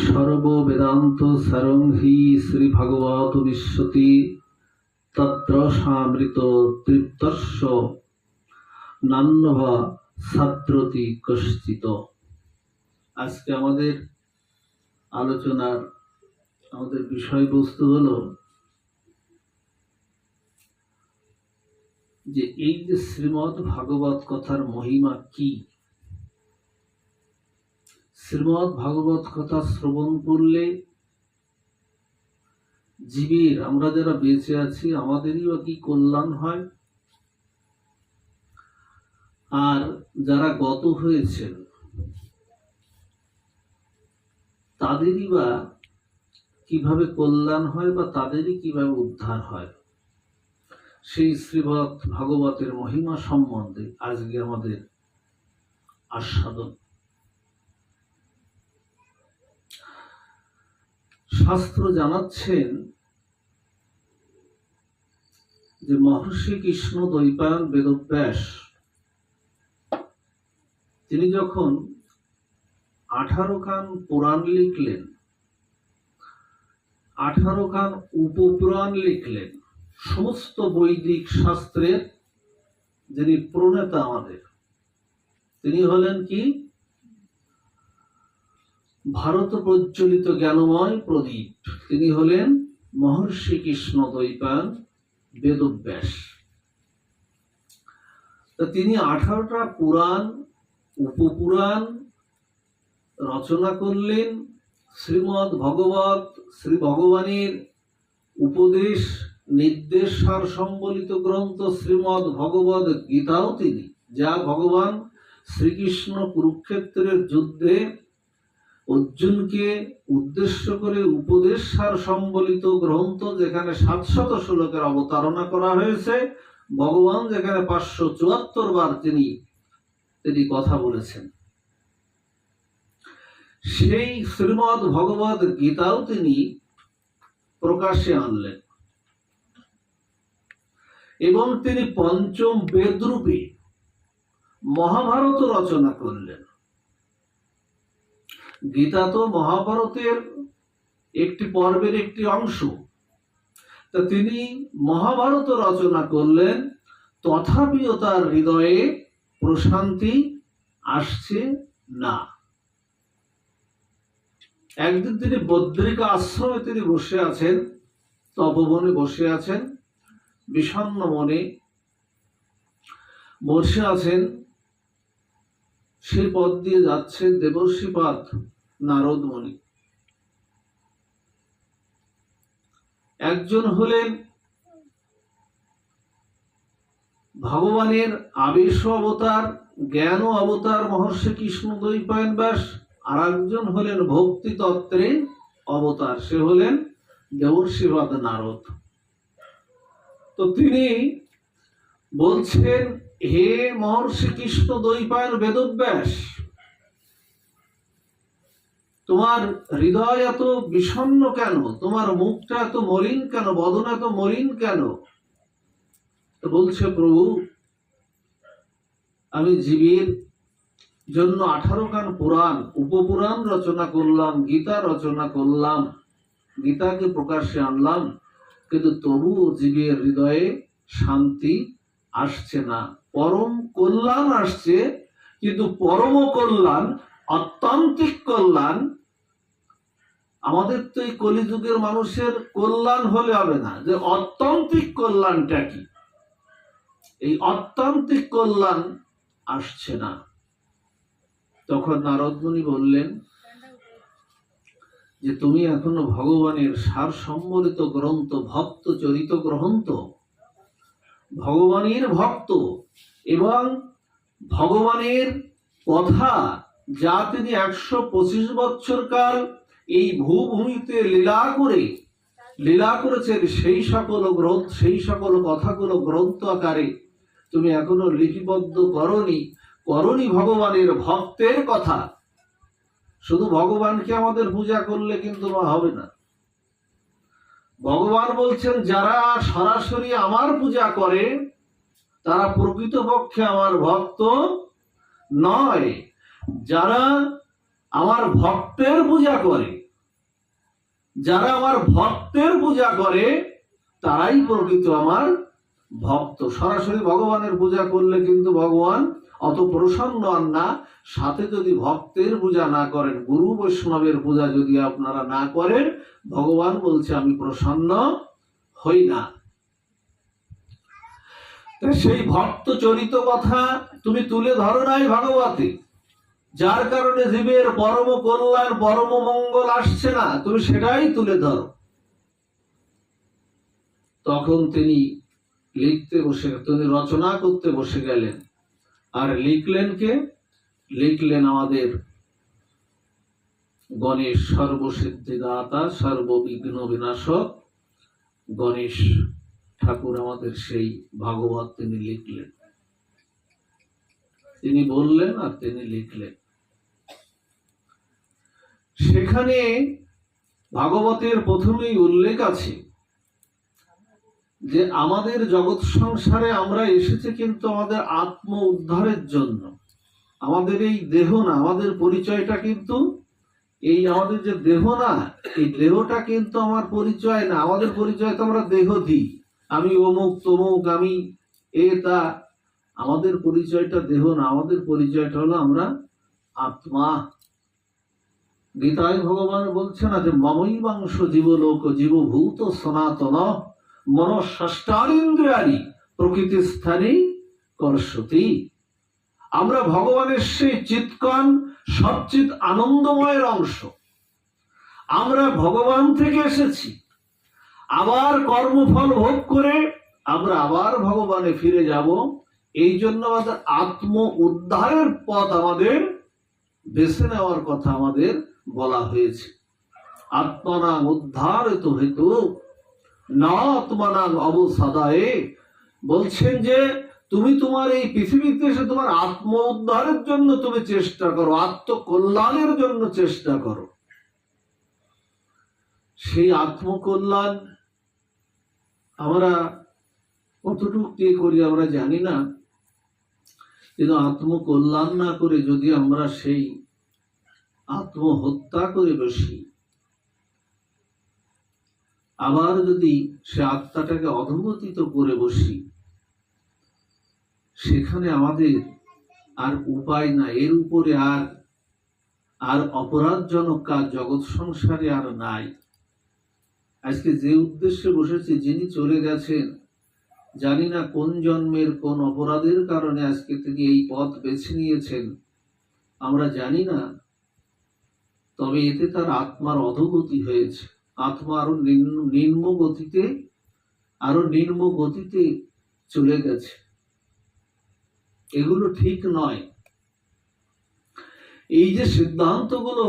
সর্ববেদান্ত সারং হি শ্রীভগবত বিশ্বতি তত্র সামৃত তৃপ্তস্য নান্যভা ছাত্রতি কশ্চিত। আজকে আমাদের আলোচনার বিষয়বস্তু হলো যে এই যে শ্রীমদ্ ভাগবত কথার মহিমা কি। শ্রীমদ্ ভাগবত কথা শ্রবণ করলে জীবের, আমরা যারা বেঁচে আছি, আমাদেরই বা কি কল্যাণ হয়, আর যারা গত হয়েছেন তাদেরই বা কিভাবে কল্যাণ হয় বা তাদেরই কিভাবে উদ্ধার হয়, সেই শ্রীমদ্ ভাগবতের মহিমা সম্বন্ধে আজকে আমাদের আস্বাদন। শাস্ত্র জানাচ্ছেন যে মহর্ষি কৃষ্ণ দ্বৈপায়ন বেদব্যাস তিনি যখন 18 খান পুরাণ লিখলেন, 18 খান উপপুরাণ লিখলেন, সমস্ত বৈদিক শাস্ত্রের যিনি প্রণেতা আমাদের, তিনি হলেন কি ভারত প্রজ্বলিত জ্ঞানময় প্রদীপ, তিনি হলেন মহর্ষি কৃষ্ণ দ্বৈপায়ন বেদব্যাস। তা তিনি 18টা পুরাণ উপপুরাণ রচনা করলেন। শ্রীমদ্ ভগবত, শ্রী ভগবানের উপদেশ নির্দেশ সার সম্বলিত গ্রন্থ শ্রীমদ্ ভগবত গীতাও তিনি, যা ভগবান শ্রীকৃষ্ণ কুরুক্ষেত্রের যুদ্ধে অর্জুনকে উদ্দেশ্য করে উপদেশ সার সম্বলিত গ্রন্থ, যেখানে 700 শ্লোকের অবতারণা করা হয়েছে, ভগবান যেখানে 574 বার তিনি কথা বলেছেন, সেই শ্রীমদ্ ভগবত গীতাও তিনি প্রকাশ্যে আনলেন এবং তিনি পঞ্চম বেদ রূপে মহাভারত রচনা করলেন। গীতা তো মহাভারতের একটি পর্বের একটি অংশ, তা তিনি মহাভারত রচনা করলেন, তথাপিও তার হৃদয়ে প্রশান্তি আসছে না। একদিন তিনি বদ্রিকা আশ্রমে তিনি বসে আছেন, তপবনে বসে আছেন, বিষণ্ণ মনে বসে আছেন। সেই পথ দিয়ে যাচ্ছেন দেবর্ষিপাদ নারদ মুনি। একজন হলেন ভগবানের আবেশ অবতার, জ্ঞান অবতার মহর্ষি কৃষ্ণ দ্বৈপায়ন ব্যাস, আর একজন হলেন ভক্তি তত্ত্বের অবতার, সে হলেন দেবর্ষিপাদ নারদ। তো তিনি বলছেন, হে মহর্ষি কৃষ্ণ দ্বৈপায়ন বেদব্যাস, তোমার হৃদয় এত বিষণ্ণ কেন, তোমার মুখটা এত মলিন কেন, বদন এত মলিন কেন? তো বলছে, প্রভু, আমি জীবের জন্য 18 খান পুরাণ উপপুরাণ রচনা করলাম, গীতা রচনা করলাম, গীতাকে প্রকাশ্যে আনলাম, কিন্তু তবুও জীবের হৃদয়ে শান্তি আসছে না। পরম কল্যাণ আসছে, কিন্তু পরম কল্যাণ, অত্যন্তিক কল্যাণ, আমাদের তো এই কলিযুগের মানুষের কল্যাণ হলে হবে না, যে অত্যন্তিক কল্যাণটা কি, এই অত্যন্তিক কল্যাণ আসছে না। তখন নারদ মুনি বললেন যে তুমি এখনো ভগবানের সার সম্বলিত গ্রন্থ, ভক্ত চরিত গ্রন্থ, ভগবানের ভক্ত এবং ভগবানের কথা যা তিনি 125 বছর কাল এই ভূভূমিতে লীলা করেছেন, সেই সকল গ্রন্থ, সেই সকল কথাগুলো গ্রন্থ আকারে তুমি এখনো লিপিবদ্ধ করনি ভগবানের ভক্তের কথা। শুধু ভগবানকে আমাদের পূজা করলে কিন্তু হবে না। ভগবান বলছেন, যারা সরাসরি আমার পূজা করে তারা প্রকৃতপক্ষে আমার ভক্ত নয়, যারা আমার ভক্তের পূজা করে, যারা আমার ভক্তের পূজা করে তারাই প্রকৃত আমার ভক্ত। সরাসরি ভগবানের পূজা করলে কিন্তু ভগবান অত প্রসন্ন হন না। সাথে যদি ভক্তের পূজা না করেন, গুরু বৈষ্ণবের পূজা যদি আপনারা না করেন, ভগবান বলছে আমি প্রসন্ন হই না। সেই ভক্ত চরিত কথা তুমি তুলে ধরো নাই ভাগবতে, যার কারণে জীবের পরম কল্যাণ পরম মঙ্গল আসছে না, তুমি সেটাই তুলে ধরো। তখন তিনি লিখতে বসে, তিনি রচনা করতে বসে গেলেন। আর লিখলেন কে? লিখলেন আমাদের গণেশ, সর্বসিদ্ধিদাতা সর্ববিঘ্ন বিনাশক গণেশ ঠাকুর আমাদের সেই ভাগবত তিনি লিখলেন। তিনি বললেন আর তিনি লিখলেন। সেখানে ভাগবতের প্রথমেই উল্লেখ আছে যে আমাদের জগৎ সংসারে আমরা এসেছি কিন্তু আমাদের আত্ম উদ্ধারের জন্য। আমাদের এই দেহ না, আমাদের পরিচয়টা কিন্তু এই আমাদের যে দেহ না, এই দেহটা কিন্তু আমার পরিচয় না। আমাদের পরিচয় তো আমরা দেহ দিই, আমি অমুক তমুক, আমি তা। আমাদের পরিচয়টা দেহ না, আমাদের পরিচয়টা হলো আমরা আত্মা। গীতায় ভগবান বলছে না যে মমৈবাংশ জীবলোক জীবভূত সনাতন মনঃষষ্ঠানীন্দ্রিয়াণি প্রকৃতি স্থানে কর্ষতি। আমরা ভগবানের সেই চিৎকণ সচ্চিৎ আনন্দময়ের অংশ। আমরা ভগবান থেকে এসেছি, আবার কর্মফল ভোগ করে আমরা আবার ভগবানে ফিরে যাব। এই জন্য আমাদের আত্ম উদ্ধারের পথ আমাদের বেছে নেওয়ার কথা আমাদের বলা হয়েছে। আত্মানাং উদ্ধারিত হেতু না আত্মানাং অবসাদায়ে। বলছেন যে তুমি তোমার এই পৃথিবীতে এসে তোমার আত্ম উদ্ধারের জন্য তুমি চেষ্টা করো, আত্মকল্যাণের জন্য চেষ্টা করো। সেই আত্মকল্যাণ আমরা কতটুকু কি করি আমরা জানি না, কিন্তু আত্মকল্যাণ না করে যদি আমরা সেই আত্মহত্যা করে বসি, আবার যদি সে আত্মাটাকে অধঃপতিত করে বসি, সেখানে আমাদের আর উপায় না। এর উপরে আর অপরাধজনক কাজ জগৎ সংসারে আর নাই। আজকে যে উদ্দেশ্যে বসেছি, যিনি চলে গেছেন, জানি না কোন জন্মের কোন অপরাধের কারণে আজকে তিনি এই পথ বেছে নিয়েছেন, আমরা জানি না। তবে এতে তার আত্মার অধোগতি হয়েছে। আত্মা আরো নিম্ন গতিতে চলে গেছে। এগুলো ঠিক নয়। এই যে সিদ্ধান্তগুলো,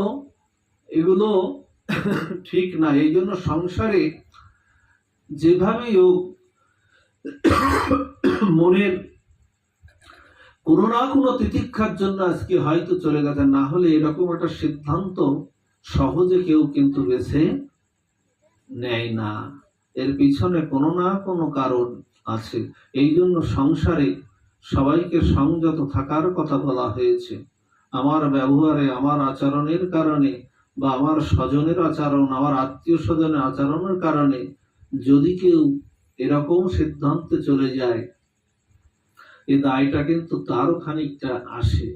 এগুলো ঠিক না। এই জন্য সংসারে যেভাবেই হোক মনের কোনো না কোনো তিতিক্ষার জন্য আজকে হয়তো চলে গেছে, না হলে এরকম একটা সিদ্ধান্ত সহজে কেউ কিন্তু বেছে নেয় না। এর পিছনে কোনো না কোনো কারণ আছে। এই জন্য সংসারে সবাইকে সংযত থাকার কথা বলা হয়েছে। আমার ব্যবহারে, আমার আচরণের কারণে, বা আমার স্বজনের আচরণ, আমার আত্মীয় স্বজনের আচরণের কারণে যদি কেউ এরকম সিদ্ধান্তে চলে যায়, এই দায়টা কিন্তু তারও খানিকটা আসে।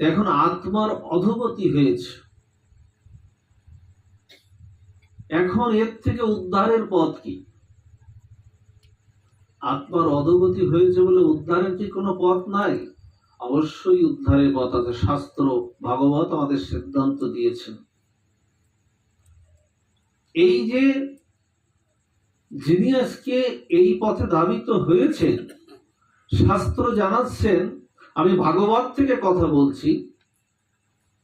এখন আত্মার অধোগতি হয়েছে, এখন এর থেকে উদ্ধারের পথ কি? আত্মার অধোগতি হয়েছে বলে উদ্ধারের কি কোনো পথ নাই? অবশ্যই উদ্ধারের পথ আছে। শাস্ত্র, ভাগবত আমাদের সিদ্ধান্ত দিয়েছেন। এই যে যিনি আজকে এই পথে ধাবিত হয়েছেন, শাস্ত্র জানাচ্ছেন, আমি ভাগবত থেকে কথা বলছি,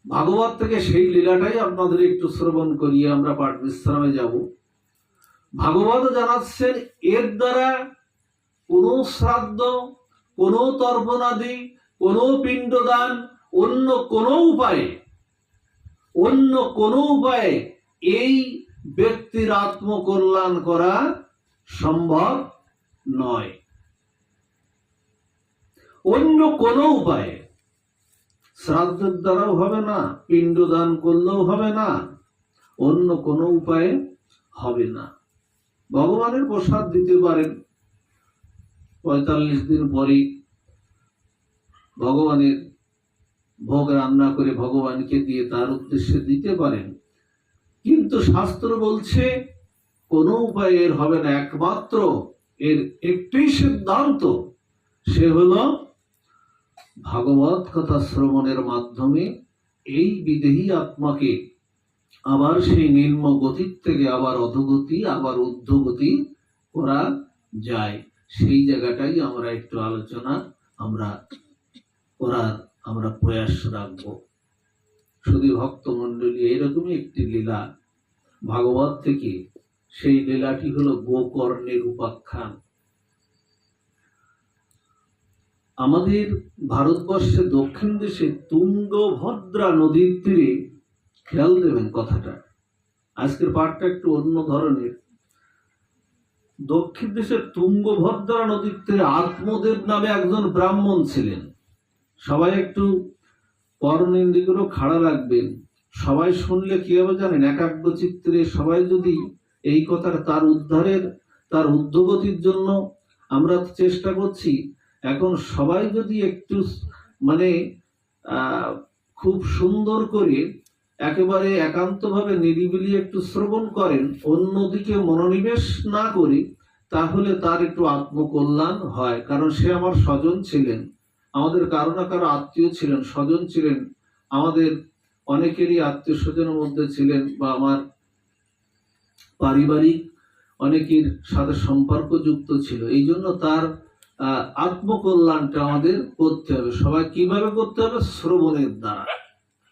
ভাগবত থেকে সেই লীলাটাই আপনাদের একটু শ্রবণ করিয়ে আমরা পাঠ বিশ্রামে যাব। ভাগবত জানাচ্ছেন এর দ্বারা কোনো শ্রাদ্ধ, কোনো তর্পণাদি, কোনো পিণ্ডদান, অন্য কোনো উপায়ে এই ব্যক্তির আত্মকল্যাণ করা সম্ভব নয়। অন্য কোনো উপায়ে শ্রাদ্ধের দ্বারাও হবে না, পিণ্ডদান করলেও হবে না, অন্য কোনো উপায়ে হবে না। ভগবানের প্রসাদ দিতে পারেন, ৪৫ দিন পরে ভগবানের ভোগ রান্না করে ভগবানকে দিয়ে তার উদ্দেশ্যে দিতে পারেন, কিন্তু শাস্ত্র বলছে কোনো উপায় এর হবে না। একমাত্র এর একটি সিদ্ধান্ত, সে হলো ভাগবত কথা শ্রবণের মাধ্যমে এই বিদেহী আত্মাকে আবার সেই নিম্ন গতির থেকে আবার অধোগতি, আবার ঊর্ধ্বগতি করা যায়। সেই জায়গাটাই আমরা একটু আলোচনা আমরা প্রয়াস রাখব। শুধু ভক্ত মন্ডলী, এরকমই একটি লীলা ভাগবত থেকে, সেই লীলাটি হলো গোকর্ণের উপাখ্যান। আমাদের ভারতবর্ষে দক্ষিণ দেশে তুঙ্গভদ্রা নদীর তীরে, খেয়াল দেবেন কথাটা, আজকের পাঠটা একটু অন্য ধরনের। দক্ষিণ দেশের তুঙ্গভদ্রা নদীর তীরে আত্মদেব নামে একজন ব্রাহ্মণ ছিলেন। সবাই একটু কর্ণেন্দ্রিয়গুলো খাড়া রাখবেন। সবাই শুনলে কি হবে জানেন, একাগ্র চিত্রে সবাই যদি এই কথার তার উদ্যোগতির জন্য আমরা চেষ্টা করছি, এখন সবাই যদি একটু মানে খুব সুন্দর করে একেবারে একান্তভাবে নিরিবিলি একটু শ্রবণ করেন, অন্যদিকে মনোনিবেশ না করে, তাহলে তার একটু আত্মকল্যাণ হয়। কারণ সে আমার স্বজন ছিলেন, আমাদের কারো না কারো আত্মীয় ছিলেন, স্বজন ছিলেন, আমাদের অনেকেরই আত্মীয় স্বজনের মধ্যে ছিলেন, বা আমার পারিবারিক অনেকের সাথে সম্পর্ক যুক্ত ছিল। এই জন্য তার আত্মকল্যাণটা আমাদের করতে হবে। সবাই কিভাবে করতে হবে? শ্রবণের দ্বারা,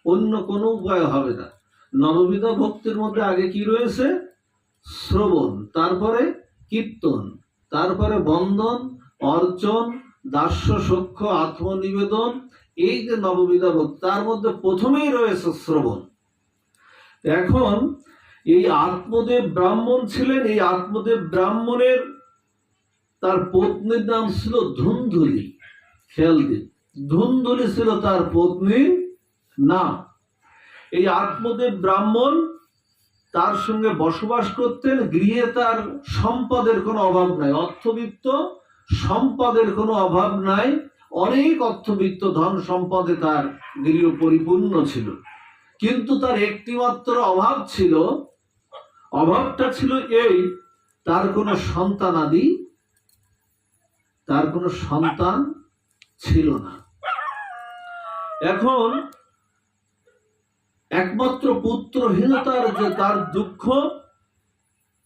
অন্য কোনো উপায় হবে না। নববিধা ভক্তির মধ্যে আগে কি রয়েছে? শ্রবণ, তারপরে কীর্তন, তারপরে বন্দন, অর্চন, দাস্য সখ্য, আত্মনিবেদন, এই যে নববিধা ভক্তি, তার মধ্যে প্রথমেই রয়েছে শ্রবণ। এখন এই আত্মদেব ব্রাহ্মণ ছিলেন। এই আত্মদেব ব্রাহ্মণের তার পত্নীর নাম ছিল ধুন্ধুলি। খেয়াল দিন, ধুন্ধুলি ছিল তার পত্নীর নাম। এই আত্মদেব ব্রাহ্মণ তার সঙ্গে বসবাস করতেন। গৃহে তার সম্পদের কোনো অভাব নাই, অর্থবিত্ত সম্পদের কোনো অভাব নাই, অনেক অর্থবিত্ত ধন সম্পদে তার গৃহ পরিপূর্ণ ছিল। কিন্তু তার একটি মাত্র অভাব ছিল, অভাবটা ছিল এই, তার কোনো সন্তান ছিল না। এখন একমাত্র পুত্রহীনতার যে তার দুঃখ,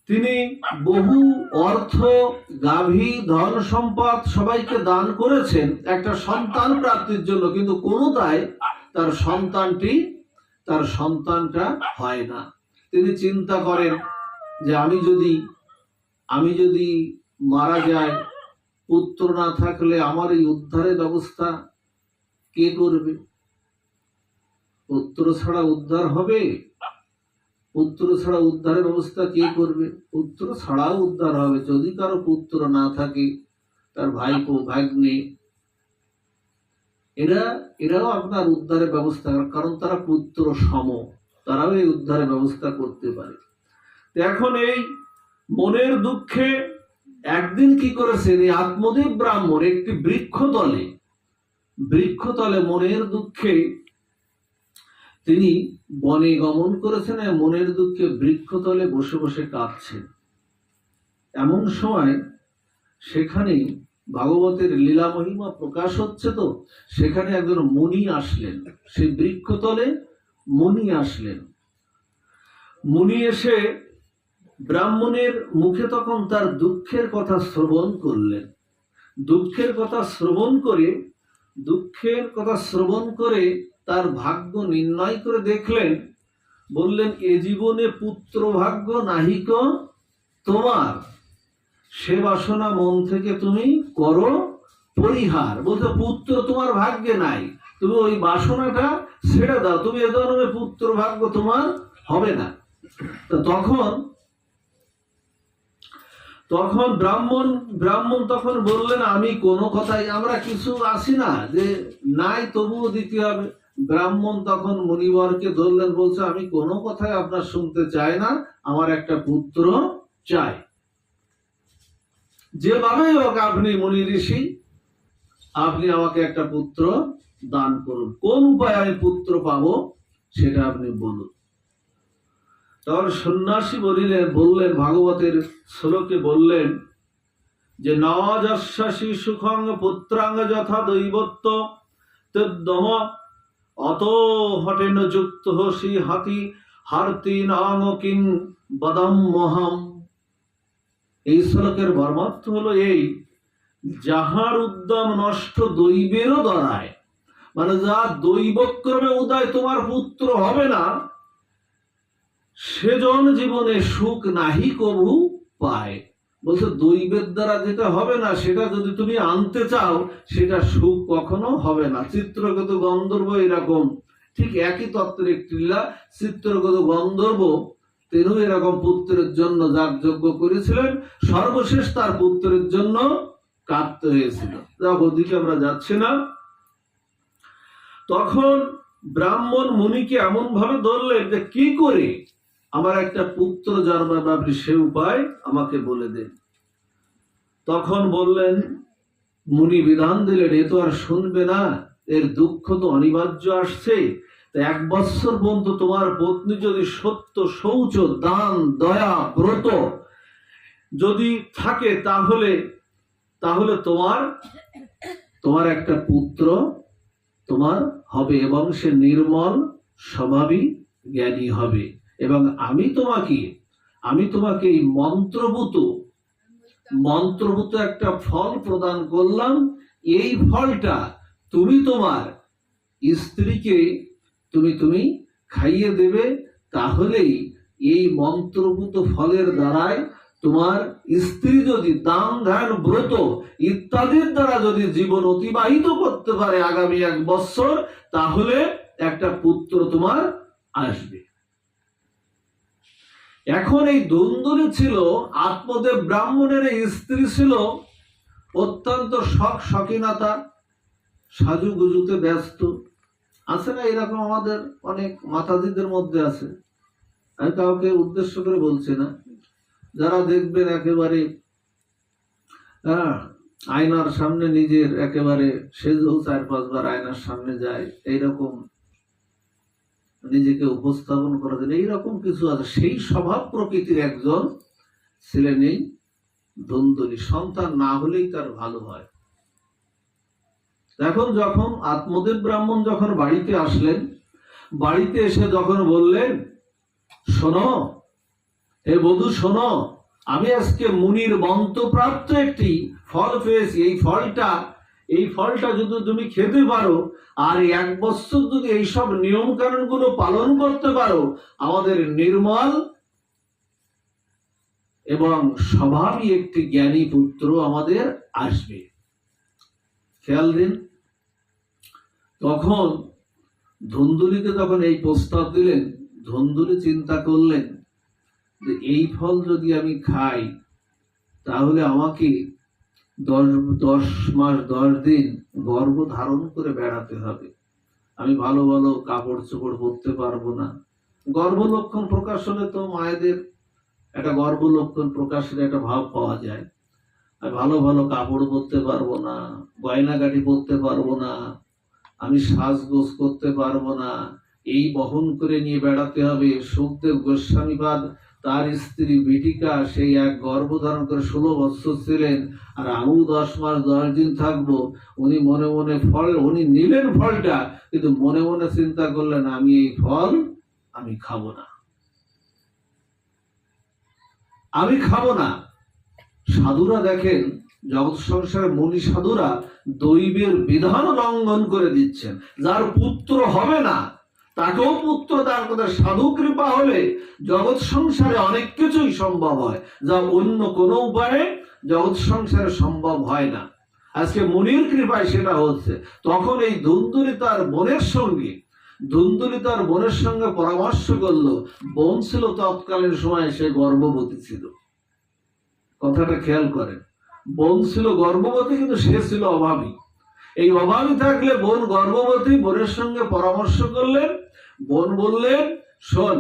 তিনি বহু অর্থ, গাভী, ধন সম্পদ সবাইকে দান করেছেন একটা সন্তান প্রাপ্তির জন্য, কিন্তু কোনোটাই তার সন্তানটা হয় না। তিনি চিন্তা করেন যে আমি যদি মারা যাই, পুত্র না থাকলে আমার এই উদ্ধারের ব্যবস্থা কে করবে? পুত্র ছাড়া উদ্ধার হবে? পুত্র ছাড়া উদ্ধারের ব্যবস্থা কে করবে? পুত্র ছাড়াও উদ্ধার হবে। যদি কারো পুত্র না থাকে, তার ভাইপো, ভাগ্নে, এরাও আপনার উদ্ধারের ব্যবস্থা, কারণ তারা পুত্র সম, তারাও এই উদ্ধারের ব্যবস্থা করতে পারে। এখন এই মনের দুঃখে একদিন কি করেছেন, এই আত্মদেব ব্রাহ্মণ একটি বৃক্ষতলে মনের দুঃখে তিনি বনে গমন করেছেন, মনের দুঃখে বৃক্ষতলে বসে বসে কাঁদছেন। এমন সময় সেখানে ভাগবতের লীলা মহিমা প্রকাশ হচ্ছে, তো সেখানে একজন মুনি আসলেন। সেই বৃক্ষতলে মুনি আসলেন। মুনি এসে ব্রাহ্মণের মুখে তখন তার দুঃখের কথা শ্রবণ করলেন। দুঃখের কথা শ্রবণ করে তার ভাগ্য নির্ণয় করে দেখলেন, বললেন, এ জীবনে পুত্র ভাগ্য নাহিক তোমার, সে বাসনা মন থেকে তুমি করো পরিহার। বলতে পুত্র তোমার ভাগ্যে নাই, তুমি ওই বাসনাটা ছেড়ে দাও, তুমি এ ধরনের পুত্র ভাগ্য তোমার হবে না। তখন ব্রাহ্মণ তখন বললেন, আমি কোনো কথাই, আমরা কিছু আসি না যে নাই তবুও দিতে হবে, ব্রাহ্মণ তখন মুনিবরকে ধরলেন, বলছে আমি কোনো কথাই আপনার শুনতে চাই না, আমার একটা পুত্র চাই। যেভাবেই হোক আপনি মুনি ঋষি, আপনি আমাকে একটা পুত্র দান করুন, কোন উপায়ে আমি পুত্র পাবো সেটা আপনি বলুন। তখন সন্ন্যাসী বললেন ভাগবতের শ্লোকে বললেন যে নবযস্যাসি সুখং পুত্রাঙ্গ যথা দৈবত্য তদ্দম অত হটেন যুক্ত হসি হাতি হার্তি নাম কিং বদম্মহম। এই শ্লোকের মর্মার্থ হলো এই, যাহার উদ্যম নষ্ট দৈবেরও দ্বারায়, মানে যা দৈবক্রমে উদয় তোমার পুত্র হবে না, সেজন জীবনে সুখ নাহি কভু পায়। বলছে দৈবের দ্বারা যেটা হবে না সেটা যদি তুমি আনতে চাও, সেটা সুখ কখনো হবে না। চিত্রগত গন্ধর্ব এরকম, ঠিক একই তত্ত্বের একটি লীলা। চিত্রগত গন্ধর্ব তিনিও এরকম পুত্রের জন্য যাগযজ্ঞ করেছিলেন, সর্বশেষ তার পুত্রের জন্য কাঁদতে হয়েছিল। ওদিকে আমরা যাচ্ছি না। তখন ব্রাহ্মণ মুনিকে এমন ভাবে ধরলেন যে কি করে আমার একটা পুত্র জন্মাবে, আপনি সে উপায় আমাকে বলে দেন। তখন বললেন, মুনি বিধান দিলেন, এ তো আর শুনবে না, এর দুঃখ তো অনিবার্য আসছে। 1 বৎসর পর্যন্ত তোমার পত্নী যদি সত্য, শৌচ, দান, দয়া, ব্রত যদি থাকে, তাহলে তোমার একটা পুত্র তোমার হবে, এবং সে নির্মল স্বভাবী জ্ঞানী হবে। এবং আমি তোমাকে এই মন্ত্রভূত একটা ফল প্রদান করলাম। এই ফলটা তুমি তোমার স্ত্রীকে তুমি খাইয়ে দেবে, তাহলেই এই মন্ত্রভূত ফলের দ্বারায় তোমার স্ত্রী যদি দান ধ্যান ব্রত ইত্যাদির দ্বারা যদি জীবন অতিবাহিত করতে পারে আগামী 1 বৎসর, তাহলে একটা পুত্র তোমার আসবে। এখন এই দ্বন্দ্বনী ছিল আত্মদেব ব্রাহ্মণের স্ত্রী, ছিল অত্যন্ত শখিনতা, সাজুগুজুতে ব্যস্ত। আছে না এরকম, আমাদের অনেক মাতাজিদের মধ্যে আছে। আমি কাউকে উদ্দেশ্য করে বলছি না। যারা দেখবেন একেবারে আয়নার সামনে নিজের একেবারে সেজেও 4-5 বার আয়নার সামনে যায়, এইরকম নিজেকে উপস্থাপন করা যায়, এইরকম কিছু আছে। সেই স্বভাব প্রকৃতির একজন ছিলেন এই দ্বন্দ্বনী। সন্তান না হলেই তার ভালো হয়। এখন যখন আত্মদেব ব্রাহ্মণ যখন বাড়িতে আসলেন, বাড়িতে এসে যখন বললেন, শোনো হে বধূ, শোনো, আমি আজকে মুনির মন্ত্রপ্রাপ্ত একটি ফল পেয়েছি। এই ফলটা যদি তুমি খেতে পারো, আর 1 বছর যদি এইসব নিয়ম কানুন গুলো পালন করতে পারো, আমাদের নির্মল এবং স্বভাবী একটি জ্ঞানী পুত্র আমাদের আসবে। খেয়াল দিন, তখন ধুন্দুলিকে যখন এই প্রস্তাব দিলেন, ধুন্দুলি চিন্তা করলেন যে এই ফল যদি আমি খাই, তাহলে আমাকে 10 মাস 10 দিন গর্ভ ধারণ করে বেড়াতে হবে। আমি ভালো ভালো কাপড় চোপড় পরতে পারবো না। গর্ভ লক্ষণ প্রকাশ হলে তো মায়েদের একটা গর্ভ লক্ষণ প্রকাশের একটা ভাব পাওয়া যায়। আমি ভালো ভালো কাপড় পরতে পারবো না, গয়নাগাটি পরতে পারবো না, আমি সাজগোজ করতে পারবো না, এই বহন করে নিয়ে বেড়াতে হবে। সুখদেব গোস্বামীপাদ তার স্ত্রী বিটিকা সেই এক গর্ভধারণ করে 16 বছর ছিলেন, আর আমিও 10 মাস 10 দিন থাকবো। উনি মনে মনে উনি নিলেন ফলটা, কিন্তু মনে মনে চিন্তা করলেন, আমি এই ফল আমি খাবো না, আমি খাবো না। সাধুরা দেখেন, জগৎ সংসারে মুনি সাধুরা দৈবের বিধান লঙ্ঘন করে দিচ্ছেন। যার পুত্র হবে না তাকেও পুত্র দান করে। সাধু কৃপা হলে জগৎ সংসারে অনেক কিছুই সম্ভব হয়, যা অন্য কোনো উপায়ে জগৎ সংসারে সম্ভব হয় না। আজকে মুনির কৃপায় সেটা হচ্ছে। তখন এই ধুন্দুলি তার বোনের সঙ্গে পরামর্শ করলো। বোন ছিল তৎকালীন সময় সে গর্ভবতী ছিল। কথাটা খেয়াল করেন, বোন ছিল গর্ভবতী, কিন্তু সে ছিল অভাবী। এই অভাবী থাকলে বোন গর্ভবতী, বোনের সঙ্গে পরামর্শ করলেন। বোন বললেন, শোন,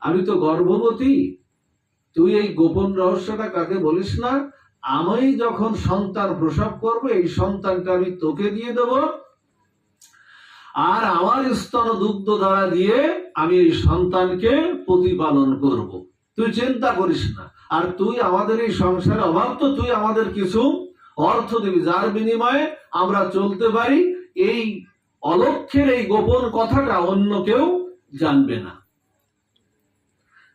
আমি তো গর্ভবতী, তুই এই গোপন রহস্যটা কাকে বলিস না। আমি যখন সন্তান প্রসব করবো, এই সন্তানটা আমি তোকে দিয়ে দেব, আর আমার স্তন দুগ্ধ দ্বারা দিয়ে আমি এই সন্তানকে প্রতিপালন করব। তুই চিন্তা করিস না। আর তুই আমাদের এই সংসারে অভাব, তো তুই আমাদের কিছু অর্থ দিবি, যার বিনিময়ে আমরা চলতে পারি। এই অলক্ষ্যের এই গোপন কথাটা অন্য কেউ জানবে না।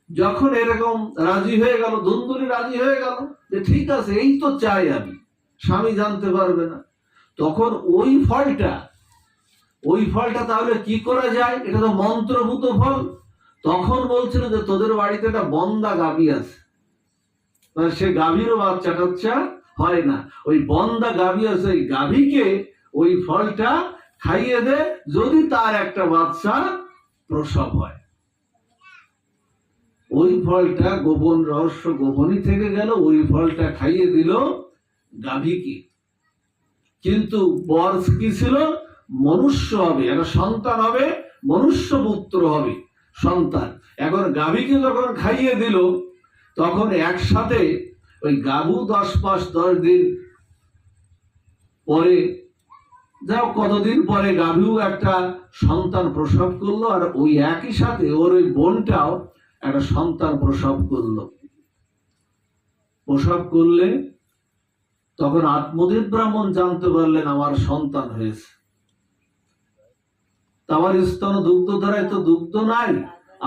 যখন এরকম রাজি হয়ে গেল, ধুন্দুলি রাজি হয়ে গেল যে ঠিক আছে, এই তো চাই আমি, স্বামী জানতে পারবে না। তখন ওই ফলটা তাহলে কি করা যায়, এটা তো মন্ত্রভূত ফল। তখন বলছিল যে তোদের বাড়িতে একটা বন্দা গাভী আছে, সে গাভীরও বাচ্চা টাচ্চা হয় না, ওই বন্দা গাভী আছে, ওই গাভীকে ওই ফলটা খাইয়ে দে, যদি তার একটা বাচ্চা প্রসব হয়। ওই ফলটা গোপন রহস্য গোপনই থেকে গেল, ওই ফলটা খাইয়ে দিল গাভীকে। কিন্তু বর কি ছিল, মনুষ্য হবে, একটা সন্তান হবে, মনুষ্য পুত্র হবে সন্তান। এখন গাভীকে যখন খাইয়ে দিল, তখন একসাথে ওই গাভু 10 মাস 10 দিন পরে, যাও কতদিন পরে গাভীও একটা সন্তান প্রসব করলো, আর ওই একই সাথে ওর ওই বোনটাও একটা সন্তান প্রসব করলো। প্রসব করলে তখন আত্মদেব ব্রাহ্মণ জানতে পারলেন আমার সন্তান হয়েছে। আমার স্তন দুগ্ধ দ্বারাই তো দুগ্ধ নাই,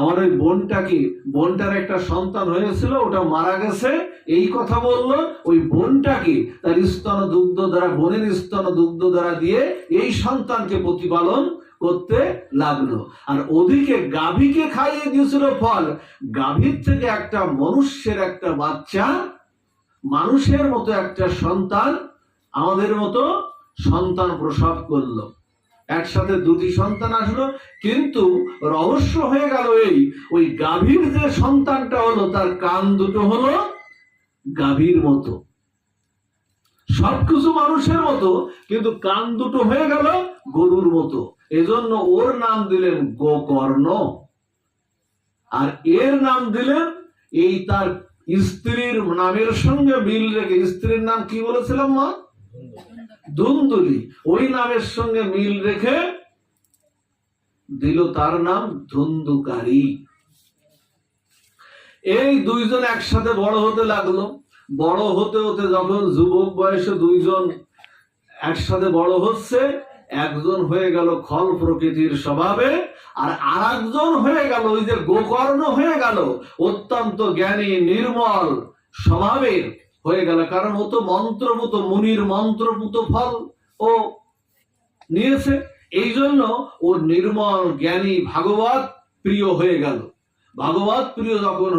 আমার ওই বোনটার একটা সন্তান হয়েছিল, ওটা মারা গেছে, এই কথা বললো। ওই বোনটাকে তার স্তন দুগ্ধ দ্বারা, বোনের স্তন দুগ্ধ দ্বারা দিয়ে এই সন্তানকে প্রতিপালন করতে লাগলো। আর ওদিকে গাভীকে খাইয়ে দিয়েছিল ফল, গাভীর থেকে একটা মনুষ্যের একটা বাচ্চা, মানুষের মতো একটা সন্তান, আমাদের মতো সন্তান প্রসব করলো। একসাথে দুটি সন্তান আসলো। কিন্তু রহস্য হয়ে গেল এই, ওই গাভীর যে সন্তানটা হলো, তার কান দুটো হলো গাভীর মতো, সবকিছু মানুষের মতো, কিন্তু কান দুটো হয়ে গেল গরুর মতো। এজন্য ওর নাম দিলেন গোকর্ণ। আর এর নাম দিলেন, এই তার স্ত্রীর নামের সঙ্গে মিল রেখে, স্ত্রীর নাম কি বলেছিলাম মা? ধুন্দুলি। ওই নামের সঙ্গে মিল রেখে দিল তার নাম ধুন্দুকারী। এই দুইজন একসাথে বড় হতে লাগলো। বড় হতে হতে যখন যুবক বয়সে দুইজন একসাথে বড় হচ্ছে, একজন হয়ে গেল খল প্রকৃতির স্বভাবে, আর আরেকজন হয়ে গেল ওই যে গোকর্ণ হয়ে গেল অত্যন্ত জ্ঞানী নির্মল স্বভাবের হয়ে গেল। কারণ ও তো মন্ত্রভূত, মুনির মন্ত্রভূত ফল ও নিয়েছে, এই জন্য ও নির্মল জ্ঞানী ভাগবত প্রিয় হয়ে গেল। ভাগবত প্রিয় যখন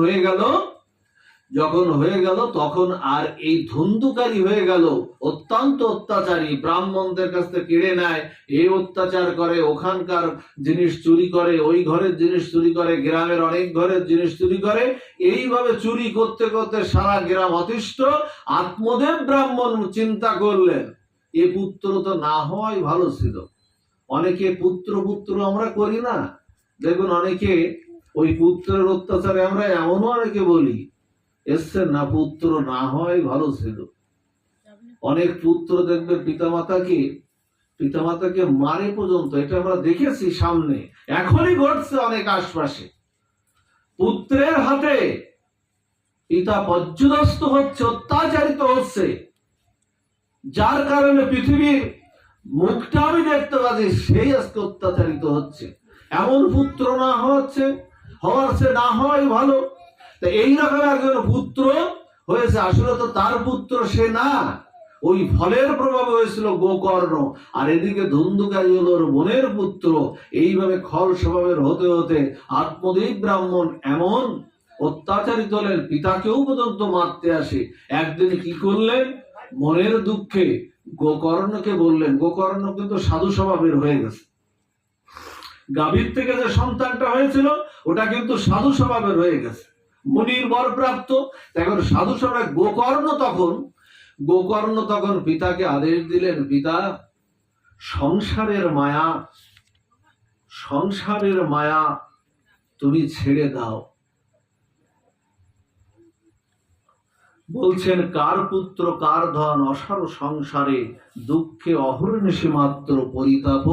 হয়ে গেল তখন আর এই ধুন্দুকারী হয়ে গেল অত্যন্ত অত্যাচারী, ব্রাহ্মণদের কাছ থেকে কেড়ে নেয়, এই অত্যাচার করে, ওখানকার জিনিস চুরি করে, ওই ঘরের জিনিস চুরি করে, গ্রামের অনেক ঘরের জিনিস চুরি করে। এইভাবে চুরি করতে করতে সারা গ্রাম অতিষ্ঠ। আত্মদেব ব্রাহ্মণ চিন্তা করলেন, এ পুত্র তো না হওয়াই ভালো ছিল। অনেকে পুত্র আমরা করি না, দেখুন অনেকে ওই পুত্রের অত্যাচারে আমরা এমনও অনেকে বলি এসছে না, পুত্র না হয় ভালো ছিল। অনেক পুত্র দেখবে পিতামাতাকে মারে পর্যন্ত, এটা আমরা দেখেছি সামনে, এখনই ঘটছে অনেক আশপাশে। পুত্রের হাতে পিতা পর্যদস্ত হচ্ছে, অত্যাচারিত হচ্ছে, যার কারণে পৃথিবীর মুখটা আমি দেখতে পাচ্ছি, সেই আজকে অত্যাচারিত হচ্ছে। এমন পুত্র না হওয়ার সে না হওয়াই ভালো। এইরকম একজন পুত্র হয়েছে, আসলে তো তার পুত্র সে না, ওই ফলের প্রভাবে হয়েছিল গোকর্ণ। আর এদিকে ধুন্দুকারী হলো ওর বোনের পুত্র। এইভাবে খল স্বভাবের হতে হতে আত্মদেব ব্রাহ্মণ এমন অত্যাচারিত হলেন, পিতাকেও পর্যন্ত মারতে আসে। একদিন কি করলেন, মনের দুঃখে গোকর্ণকে বললেন, গোকর্ণ কিন্তু সাধু স্বভাবের হয়ে গেছে, গাভীর থেকে যে সন্তানটা হয়েছিল ওটা কিন্তু সাধু স্বভাবের হয়ে গেছে, মুনির বর প্রাপ্ত। এখন সাধু স্বভাব গোকর্ণ তখন পিতাকে আদেশ দিলেন, পিতা সংসারের মায়া তুমি ছেড়ে দাও। বলছেন কার পুত্র কার ধন অসার সংসারে, দুঃখে অহর্নিশি মাত্র পরিতাপ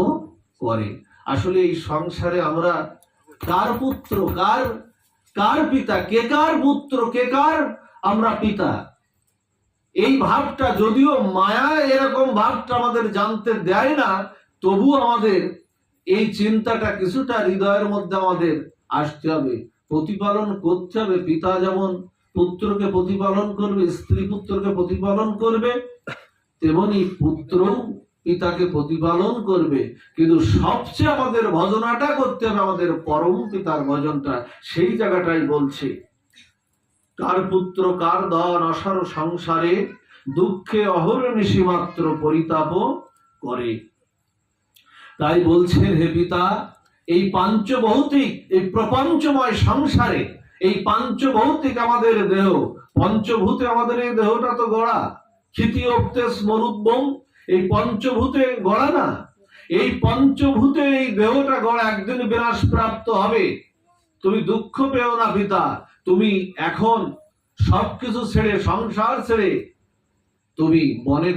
করে। আসলে এই সংসারে আমরা কার পুত্র, কার পিতা, কে কার পুত্র, কে কার আমরা পিতা, এই ভাবটা, যদিও মায়া এরকম ভাবটা আমাদের জানতে দেয় না, তবু আমাদের এই চিন্তাটা কিছুটা হৃদয়ের মধ্যে আমাদের আসতে হবে, প্রতিপালন করতে হবে। পিতা যেমন পুত্রকে প্রতিপালন করবে, স্ত্রী পুত্রকে প্রতিপালন করবে, তেমনি পুত্র পিতাকে প্রতিপালন করবে। কিন্তু সবচেয়ে আমাদের ভজনাটা করতে হবে আমাদের পরম পিতার ভজনটা, সেই জায়গাটাই বলছে কার পুত্র কার ধন অসার সংসারে, দুঃখে অহর্নিশি মাত্র পরিতাপ করে। তাই বলছেন হে পিতা, এই পাঞ্চভৌতিক এই প্রপঞ্চময় সংসারে, এই পাঞ্চভৌতিক আমাদের দেহ, পঞ্চভূতে আমাদের এই দেহটা তো গড়া, ক্ষিতি অপ্তেশ মরুদ্বম, এই পঞ্চভূতে গড়া না, এই পঞ্চভূতে এই দেহটা গড়া একদিন বিনাশ প্রাপ্ত হবে। তুমি দুঃখ পেও না পিতা, তুমি এখন সবকিছু ছেড়ে, সংসার ছেড়ে তুমি বনে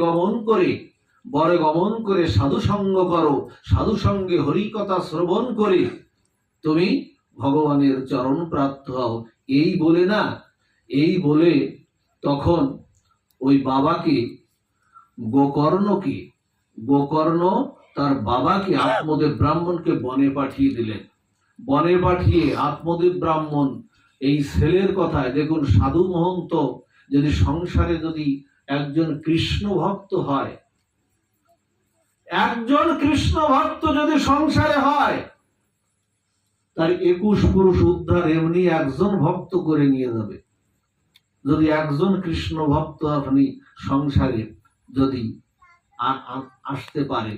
গমন করে সাধু সঙ্গ করো, সাধু সঙ্গে হরি কথা শ্রবণ করে তুমি ভগবানের চরণ প্রাপ্ত হও। এই বলে তখন ওই বাবাকে, গোকর্ণ তার বাবাকে, আত্মদেব ব্রাহ্মণকে বনে পাঠিয়ে দিলেন। বনে পাঠিয়ে আত্মদেব ব্রাহ্মণ এই ছেলের কথায়, দেখুন সাধু মহন্ত যদি সংসারে যদি একজন কৃষ্ণ ভক্ত হয়, একজন কৃষ্ণ ভক্ত যদি সংসারে হয়, তার 21 পুরুষ উদ্ধার এমনি একজন ভক্ত করে নিয়ে যাবে। যদি একজন কৃষ্ণ ভক্ত আপনি সংসারে যদি আসতে পারে,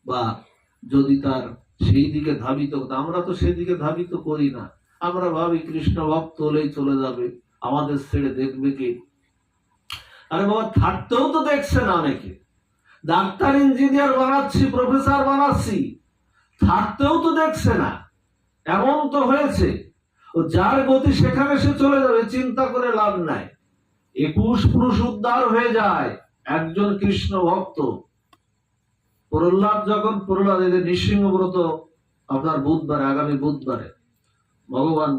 বা যদি তার সেই দিকে ধাবিত, আমরা তো সেই দিকে ধাবিত করি না, আমরা ভাবি কৃষ্ণ ভক্ত হলেই চলে যাবে, আমাদের ছেড়ে দেখবে কে? আরে বাবা, থাকতেও তো দেখছে না অনেকে, ডাক্তার ইঞ্জিনিয়ার বানাচ্ছি, প্রফেসর বানাচ্ছি, থাকতেও তো দেখছে না। এমন তো হয়েছে, ও যার গতি সেখানে সে চলে যাবে, চিন্তা করে লাভ নাই। 21 পুরুষ উদ্ধার হয়ে যায় একজন কৃষ্ণ ভক্ত। প্রহ্লাদ এদের নৃসিংহব্রত আপনার বুধবারে, আগামী বুধবারে, ভগবান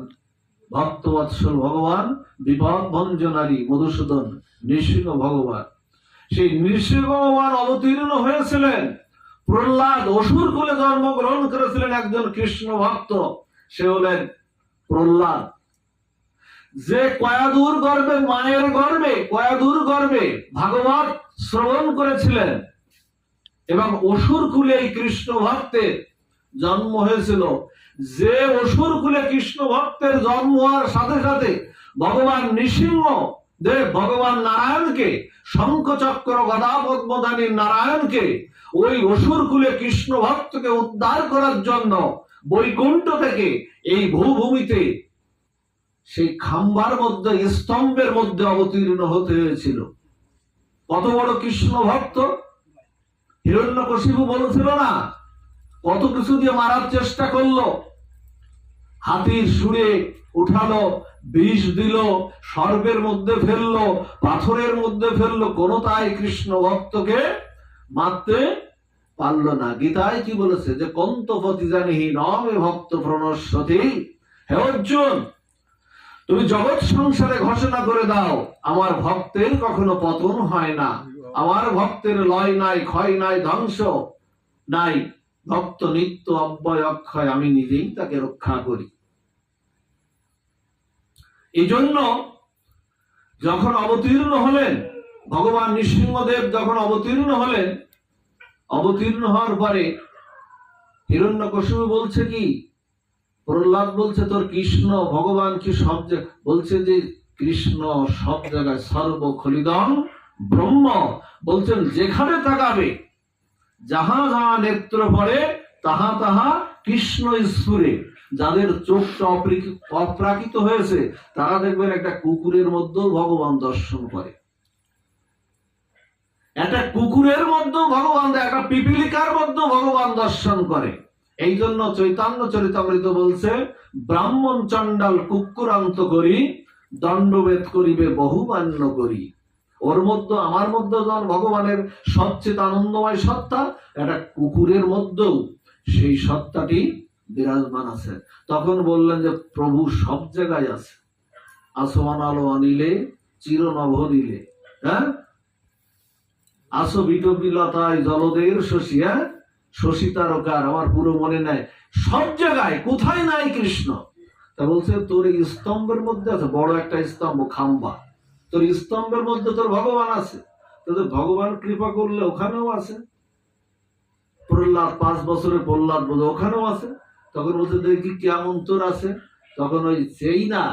ভক্তবৎসল ভগবান বিপদ ভঞ্জনারী মধুসূদন নৃসিংহ ভগবান, সেই নৃসিংহ ভগবান অবতীর্ণ হয়েছিলেন। প্রহ্লাদ অসুর কুলে জন্মগ্রহণ করেছিলেন একজন কৃষ্ণ ভক্ত, সে হলেন প্রহ্লাদ, যে কয়াদুর গর্ভে, মায়ের গর্ভে ভাগবত শ্রবণ করেছিলেন, এবং অসুর কুলে এই কৃষ্ণ ভক্তের জন্ম হয়েছিল। যে অসুর কুলে কৃষ্ণ ভক্তের জন্ম হওয়ার সাথে সাথে ভগবান নৃসিংহ দেব, ভগবান নারায়ণকে, শঙ্খ চক্র গদা পদ্মধানী নারায়ণকে, ওই অসুর কুলে কৃষ্ণ ভক্তকে উদ্ধার করার জন্য বৈকুণ্ঠ থেকে এই ভূভূমিতে সেই খাম্বার মধ্যে, স্তম্ভের মধ্যে অবতীর্ণ হতে হয়েছিল। কত বড় কৃষ্ণ ভক্ত! হিরণ্যকশিপু বলেছিল না, কত কিছু দিয়ে মারার চেষ্টা করলো, হাতির সুরে উঠালো, বিষ দিল, সর্পের মধ্যে ফেললো, পাথরের মধ্যে ফেললো, কোনো তাই কৃষ্ণ ভক্তকে মারতে পারল না। গীতায় কি বলেছে, যে কন্তপতি জানিহি নমে ভক্ত প্রণশ্যতি। হে অর্জুন, তুমি জগৎ সংসারে ঘোষণা করে দাও, আমার ভক্তের কখনো পতন হয় না, আমার ভক্তের লয় নাই, ক্ষয় নাই, ধ্বংস নাই, ভক্ত নিত্য অব্যয় অক্ষয়, আমি নিজেই তাকে রক্ষা করি। এই জন্য যখন অবতীর্ণ হলেন ভগবান নৃসিংহদেব, যখন অবতীর্ণ হলেন, অবতীর্ণ হওয়ার পরে হিরণ্যকশিপু বলছে কি, প্রহ্লাদ বলছে তোর কৃষ্ণ ভগবান কি সব বলছে যে কৃষ্ণ সব জায়গায়, সর্বখলিদম ব্রহ্ম, বলছেন যেখানে তাকাবে, যাহা যাহা নেত্র পড়ে, তাহা তাহা কৃষ্ণ স্ফুরে। যাদের চোখটা অপ্রাকৃত হয়েছে, তারা দেখবেন একটা কুকুরের মধ্যেও ভগবান দর্শন করে। একটা কুকুরের মধ্যে ভগবান, একটা পিপিলিকার মধ্যে ভগবান দর্শন করে। এই জন্য চৈতন্য চরিতামৃত বলছে, ব্রাহ্মণ চণ্ডাল কুকুরান্ত করি, দণ্ডভেদ করিবে বহু মান্য করি। ওর মধ্যে, আমার মধ্যে যখন ভগবানের সবচেয়ে আনন্দময় সত্তা, একটা কুকুরের মধ্যেও সেই সত্তাটি বিরাজমান আছে। তখন বললেন যে প্রভু সব জায়গায় আছে, আসমান আলো অনিলে চির নভ নিলে, হ্যাঁ, আসো বিটবিলতায় জলদের শশী, হ্যাঁ, শশী তারকার, আমার পুরো মনে নাই, সব জায়গায়, কোথায় নাই কৃষ্ণ। তা বলছে তোর এই স্তম্ভের মধ্যে আছে, বড় একটা স্তম্ভ খাম্বা, তোর স্তম্ভের মধ্যে তোর ভগবান আছে। তোদের ভগবান কৃপা করলে ওখানেও আছে। প্রহ্লাদ 5 বছরের প্রহ্লাদ বোধ ওখানেও আছে। তখন বলছে দেখি কেমন তোর আছে। তখন ওই সেই না,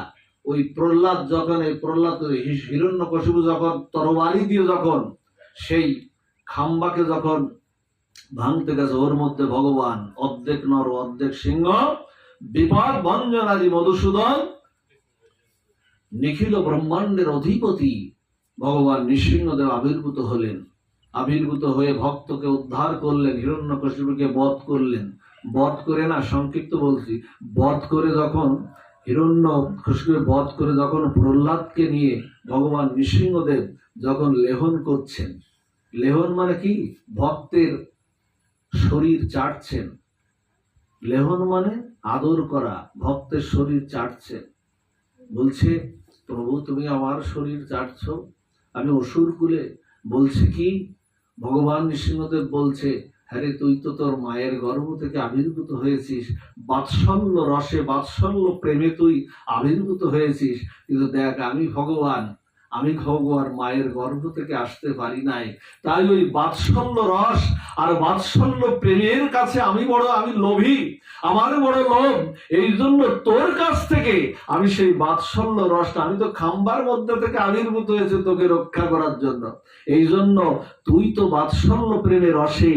ওই প্রহ্লাদ যখন, এই প্রহ্লাদ হিরণ্যকশিপু যখন তরবারি দিয়ে যখন সেই খাম্বাকে যখন ভাঙতে গেছে, ওর মধ্যে ভগবান অর্ধেক নর অর্ধেক সিংহ, বিপদ ভঞ্জনাদি মধুসূদন, নিখিল ব্রহ্মাণ্ডের অধিপতি ভগবান নৃসিংহদেব আবির্ভূত হলেন। আবির্ভূত হয়ে ভক্তকে উদ্ধার করলেন, হিরণ্যকশিপুকে বধ করলেন। বধ করে না, সংক্ষিপ্ত বলছি, বধ করে যখন হিরণ্যকশিপুকে বধ করে যখন প্রহ্লাদকে নিয়ে ভগবান নৃসিংহদেব যখন লেহন করছেন, লেহন মানে কি, ভক্তের শরীর চাটছেন। লেহন মানে আদর করা, ভক্তের শরীর চাটছেন। বলছে প্রভু তুমি আমার শরীর চাটছ, আমি অসুর কুলে। বলছে কি, ভগবান নৃসিংহদেব বলছে, হ্যাঁ রে, তুই তো তোর মায়ের গর্ভ থেকে আবির্ভূত হয়েছিস, বাৎসল্য রসে বাৎসল্য প্রেমে তুই আবির্ভূত হয়েছিস, কিন্তু দেখ আমি ভগবান মায়ের গর্ভ থেকে আসতে পারি নাই। তাই ওই বাৎসল্য রস আর বাৎসল্য প্রেমের কাছে আমি লোভী, আমার বড় লোভ। এই জন্য তোর কাছ থেকে আমি সেই বাৎসল্য রসটা, আমি তো খাম্বার মধ্যে থেকে আবির্ভূত হয়েছে তোকে রক্ষা করার জন্য। এই জন্য তুই তো বাৎসল্য প্রেমের রসে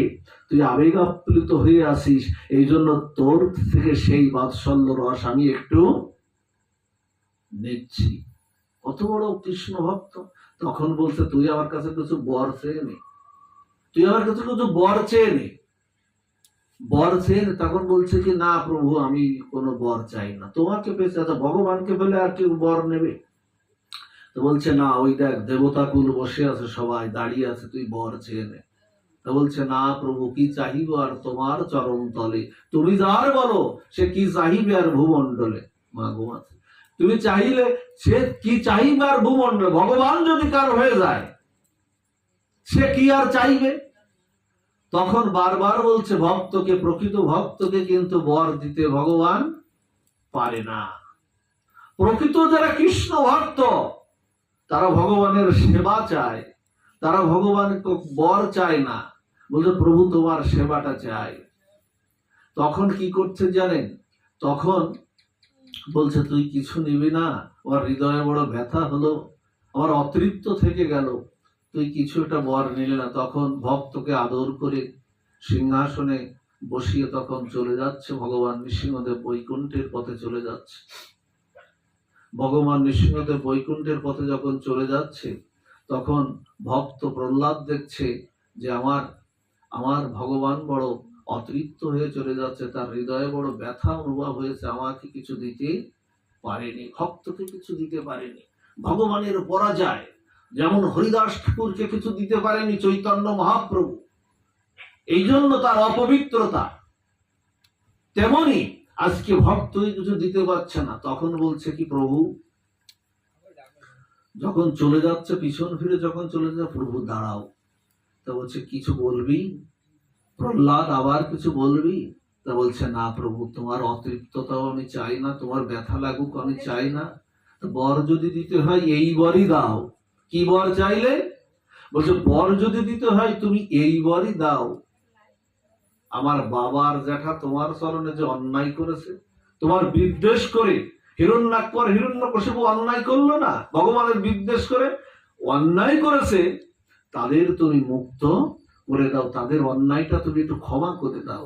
তুই আবেগ আপ্লুত হয়ে আসিস, এই জন্য তোর থেকে সেই বাৎসল্য রস আমি একটু নিচ্ছি। কত বড় কৃষ্ণ ভক্ত। তখন বলছে তুই আমার কাছে কিছু বর চেয়ে নে, তুই আমার কাছে কিছু বর চেয়ে নে, বর চেয়ে নে। তখন বলছে কি, না প্রভু আমি কোনো বর চাই না, তোমাকে পেয়েছে, আচ্ছা ভগবানকে পেলে আর কেউ বর নেবে? তো বলছে না, ওই দেখ দেবতা কুল বসে আছে, সবাই দাঁড়িয়ে আছে, তুই বর চেয়ে নে। তা বলছে না প্রভু, কি চাহিব আর তোমার চরণ তলে, তুমি যার বলো সে কি চাহিবে আর ভূমণ্ডলে। মা ঘুমাচ্ছে, তুমি চাইলে সে কি চাইবে আর ভূমণ্ডলে, ভগবান যদি কার হয়ে যায় সে কি আর চাইবে। তখন বারবার বলছে ভক্তকে, প্রকৃত ভক্তকে কিন্তু বর দিতে ভগবান পারে না। প্রকৃত যারা কৃষ্ণ ভক্ত তারা ভগবানের সেবা চায়, তারা ভগবানকে বর চায় না। বলছে প্রভু তোমার সেবাটা চাই। তখন কি করছে জানেন, তখন বলছে তুই কিছু নিবি না, ওর হৃদয়ে বড় ব্যথা হলো, আমার অতৃপ্ত থেকে গেল, তুই কিছু একটা বর নিলে না। তখন ভক্তকে আদর করে সিংহাসনে বসিয়ে তখন চলে যাচ্ছে ভগবান নৃসিংহদেব, বৈকুণ্ঠের পথে চলে যাচ্ছে। ভগবান নৃসিংহদেব বৈকুণ্ঠের পথে যখন চলে যাচ্ছে, তখন ভক্ত প্রহ্লাদ দেখছে যে আমার ভগবান বড় অতৃপ্ত হয়ে চলে যাচ্ছে, তার হৃদয়ে বড় ব্যথা অনুভব হয়েছে, আমাকে কিছু দিতে পারেনি, ভক্তকে কিছু দিতে পারেনি। ভগবানের পরাজয়, যেমন হরিদাস ঠাকুরকে কিছু দিতে পারেনি চৈতন্য মহাপ্রভু, এই জন্য তার অপবিত্রতা, তেমনি আজকে ভক্ত কিছু দিতে পারছে না। তখন বলছে কি, প্রভু যখন চলে যাচ্ছে, পিছন ফিরে যখন চলে যাচ্ছে, প্রভু দাঁড়াও। তা বলছে কিছু বলবি? প্রহ্লাদ আবার কিছু বলবি? তা বলছে না প্রভু, তোমার অতৃপ্ততাও আমি চাই না, তোমার ব্যথা লাগুক আমি চাই না, বর যদি দিতে হয় এই বরই দাও। কি বর চাইলে? বলছে বর যদি দিতে হয় তুমি এই বরই দাও। আমার বাবার জ্যাঠা তোমার চরণে যে অন্যায় করেছে, তোমার বিদ্বেষ করে, হিরণ্যকশিপু অন্যায় করলো না, ভগবানের বিদ্বেষ করে অন্যায় করেছে, তাদের তুমি মুক্ত করে দাও, তাদের অন্যায়টা তুমি একটু ক্ষমা করে দাও।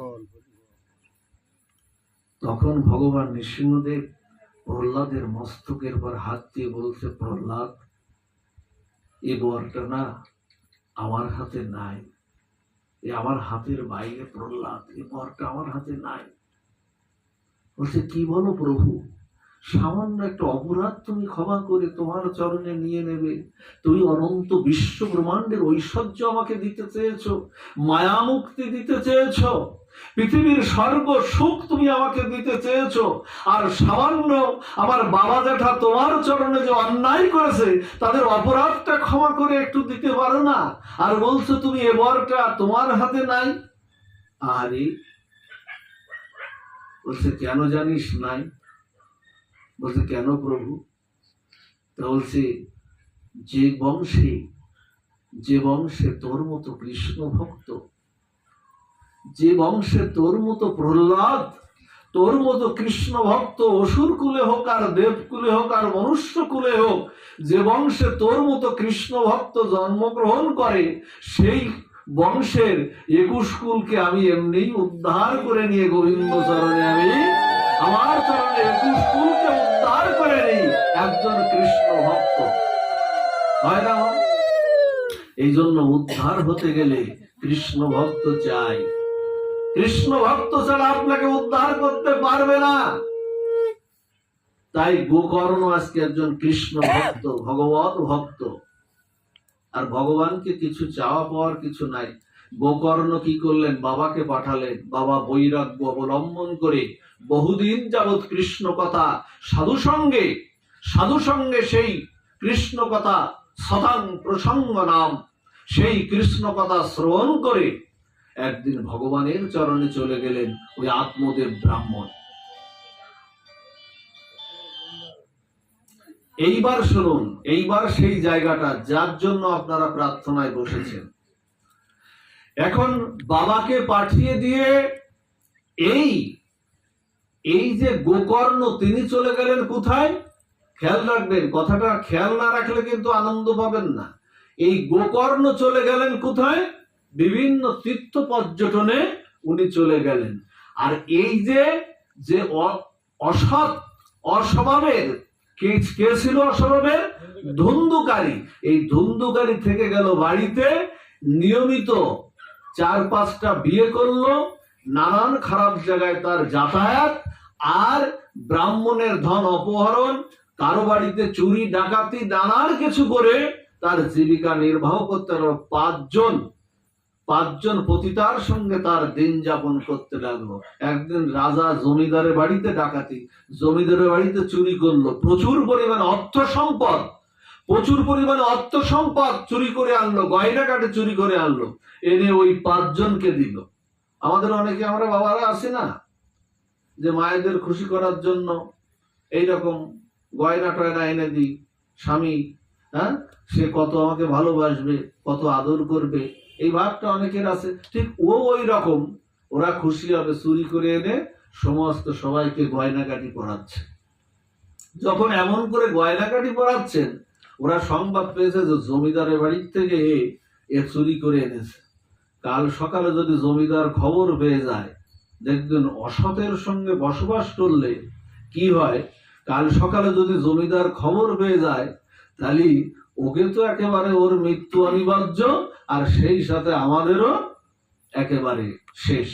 তখন ভগবান নৃসিংহদেব প্রহ্লাদের মস্তকের পর হাত দিয়ে বলছে, প্রহ্লাদ এ বরটা না আমার হাতে নাই, এ আমার হাতের বাইরে প্রহ্লাদ, এই বরটা আমার হাতে নাই। বলছে কি বলো প্রভু, সামান্য একটা অপরাধ তুমি ক্ষমা করে তোমার চরণে নিয়ে নেবে? তুমি অনন্ত বিশ্ব ব্রহ্মাণ্ডের ঐশ্বর্য আমাকে দিতে চেয়েছো, মায়া মুক্তি দিতে চেয়েছো, পৃথিবীর সর্ব সুখ তুমি আমাকে দিতে চেয়েছো, আর সামান্য আমার বাবা জ্যাঠা তোমার চরণে যে অন্যায় করেছে তাদের অপরাধটা ক্ষমা করে একটু দিতে পারো না? আর বলছো তুমি এ বরটা তোমার হাতে নাই। আরে বলছে কেন জানিস নাই? বলছে কেন প্রভু? তা বলছে যে বংশে তোর মতো কৃষ্ণ ভক্ত, যে বংশে তোর মতো প্রহ্লাদ, তোর মতো কৃষ্ণ ভক্ত অসুর কুলে হোক আর দেব কুলে হোক আর মনুষ্য কুলে হোক, যে বংশে তোর মতো কৃষ্ণ ভক্ত জন্মগ্রহণ করে, সেই বংশের 21 কুলকে আমি এমনি উদ্ধার করে নিয়ে গোবিন্দ চরণে আমি আমার চরণে 21 কুলকে উদ্ধার করে নিই একজন কৃষ্ণ ভক্ত। হয় না? এই জন্য উদ্ধার হতে গেলে কৃষ্ণ ভক্ত চাই। কৃষ্ণ ভক্ত ছাড়া আপনাকে উদ্ধার করতে পারবে না। তাই গোকর্ণ আজকে একজন কৃষ্ণ ভক্ত, ভগবত ভক্ত। আর ভগবানকে কিছু চাওয়া পাওয়ার কিছু নাই। গোকর্ণ কি করলেন? বাবাকে পাঠালেন। বাবা বৈরাগ্য অবলম্বন করে বহুদিন যাবৎ কৃষ্ণ কথা সাধু সঙ্গে সেই কৃষ্ণ কথা সদাং প্রসঙ্গ নাম, সেই কৃষ্ণ কথা শ্রবণ করে একদিন ভগবানের চরণে চলে গেলেন ওই আত্মদেব ব্রাহ্মণ। এইবার শুনুন, এইবার সেই জায়গাটা যার জন্য আপনারা প্রার্থনায় বসেছেন। এখন বাবাকে পাঠিয়ে দিয়ে এই যে গোকর্ণ তিনি চলে গেলেন কোথায়? খেয়াল রাখবেন, কথাটা খেয়াল না রাখলে কিন্তু আনন্দ পাবেন না। এই গোকর্ণ চলে গেলেন কোথায়? বিভিন্ন তীর্থ পর্যটনে উনি চলে গেলেন। আর এই যে অসৎ অস্বভাবের কে ছিল? অস্বভাবের ধুন্ধুকারী। এই ধুন্ধুকারী থেকে গেল বাড়িতে, নিয়মিত 4-5টা বিয়ে করলো, নানান খারাপ জায়গায় তার যাতায়াত, আর ব্রাহ্মণের ধন অপহরণ, কারো বাড়িতে চুরি ডাকাতি, নানান কিছু করে তার জীবিকা নির্বাহ করতে লাগলো। 5জন পতিতার সঙ্গে তার দিন যাপন করতে লাগলো। একদিন রাজা জমিদারের বাড়িতে ডাকাতি, জমিদারের বাড়িতে চুরি করলো, প্রচুর পরিমাণে অর্থ সম্পদ চুরি করে আনলো, গয়না কাটে চুরি করে আনলো, এনে ওই 5জনকে দিল। আমাদের অনেকে আমরা বাবারা আছি না, যে মায়েদের খুশি করার জন্য এইরকম গয়না টয়না এনে দিই, স্বামী হ্যাঁ সে কত আমাকে ভালোবাসবে, কত আদর করবে, এই ভাবটা অনেকের আছে। ঠিক ওই রকম ওরা খুশি হবে, চুরি করে এনে সমস্ত সবাইকে গয়নাকাটি পরাচ্ছে। যখন এমন করে গয়নাকাটি পরাচ্ছেন, ওরা সংবাদ পেয়েছে যে জমিদারের বাড়ির থেকে এ চুরি করে এনেছে। কাল সকালে যদি জমিদার খবর পেয়ে যায়, দেখবেন অসতের সঙ্গে বসবাস করলে কি হয়, কাল সকালে যদি জমিদার খবর পেয়ে যায়, তাহলে ওকে তো একেবারে ওর মৃত্যু অনিবার্য, আর সেই সাথে আমাদেরও একেবারে শেষ।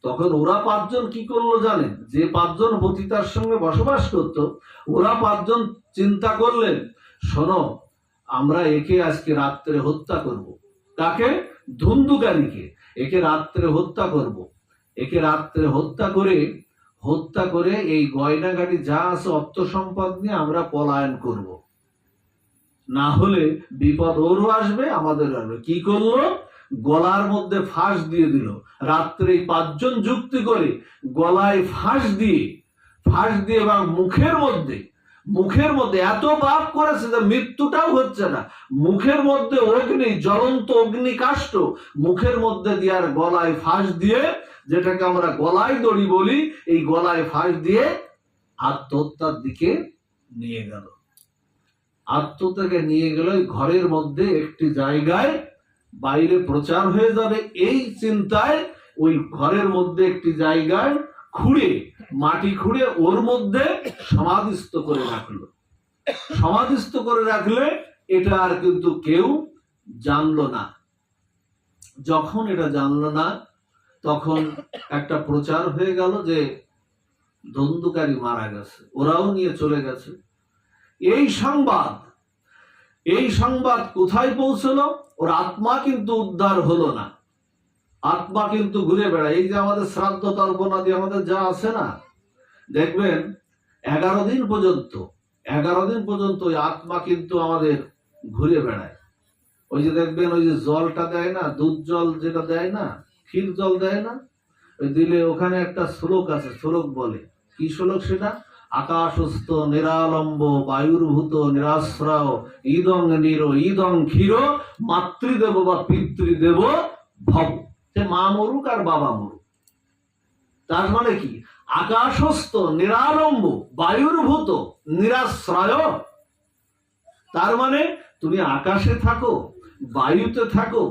তখন ওরা 5জন কি করলো জানেন? যে 5জন পতিতার সঙ্গে বসবাস করত, ওরা 5জন চিন্তা করলেন, শোনো, আমরা একে আজকে রাত্রে হত্যা করব। কাকে? ধুন্ধুকারীকে। একে রাত্রে হত্যা করব। একে রাত্রে হত্যা করে এই গয়নাগাড়ি যা আছে অর্থ সম্পদ নিয়ে আমরা পলায়ন করব। না হলে বিপদ ওরও আসবে, আমাদের আসবে। কি করলো? গলার মধ্যে ফাঁস দিয়ে দিল। রাত্রে 5জন যুক্তি করে গলায় ফাঁস দিয়ে এবং মুখের মধ্যে এত পাপ করেছে যে মৃত্যুটাও হচ্ছে না, মুখের মধ্যে জ্বলন্ত অগ্নিকাষ্ঠ মুখের মধ্যে দিয়ে, আর গলায় ফাঁস দিয়ে, যেটাকে আমরা গলায় দড়ি বলি, এই গলায় ফাঁস দিয়ে আত্মহত্যার দিকে নিয়ে গেল। আত্মহত্যাকে নিয়ে গেল ঘরের মধ্যে একটি জায়গায়, বাইরে প্রচার হয়ে যাবে এই চিন্তায় ওই ঘরের মধ্যে একটি জায়গায় মাটি খুঁড়ে ওর মধ্যে সমাধিস্থ করে রাখলো। সমাধিস্থ করে রাখলে এটা আর কিন্তু কেউ জানলো না। যখন এটা জানলো না, তখন একটা প্রচার হয়ে গেল যে ধন্দুকারী মারা গেছে, ওরাও নিয়ে চলে গেছে। এই সংবাদ কোথায় পৌঁছলো? ওর আত্মা কিন্তু উদ্ধার হলো না, আত্মা কিন্তু ঘুরে বেড়ায়। এই যে আমাদের শ্রাদ্ধ তর্পণাদি আমাদের যা আছে না, দেখবেন 11 দিন পর্যন্ত ওই আত্মা কিন্তু আমাদের ঘুরে বেড়ায়। ওই যে দেখবেন ওই যে জলটা দেয় না, দুধ জল যেটা দেয় না, ক্ষীর জল দেয় না, ওই দিলে ওখানে একটা শ্লোক আছে, শ্লোক বলে, কি শ্লোক সেটা? আকাশস্থ নিরালম্ব বায়ুর্ভূত নিরাশ্রয় ইদং নির ইদং ক্ষীর মাতৃদেব বা পিতৃদেব ভব। সে মা মরুক আর বাবা মরুক, তার মানে কি? আকাশস্থ নিরালম্ব বায়ুর্ভূত নিরাশ্রয়, তার মানে তুমি আকাশে থাকো, বায়ুতে থাকো,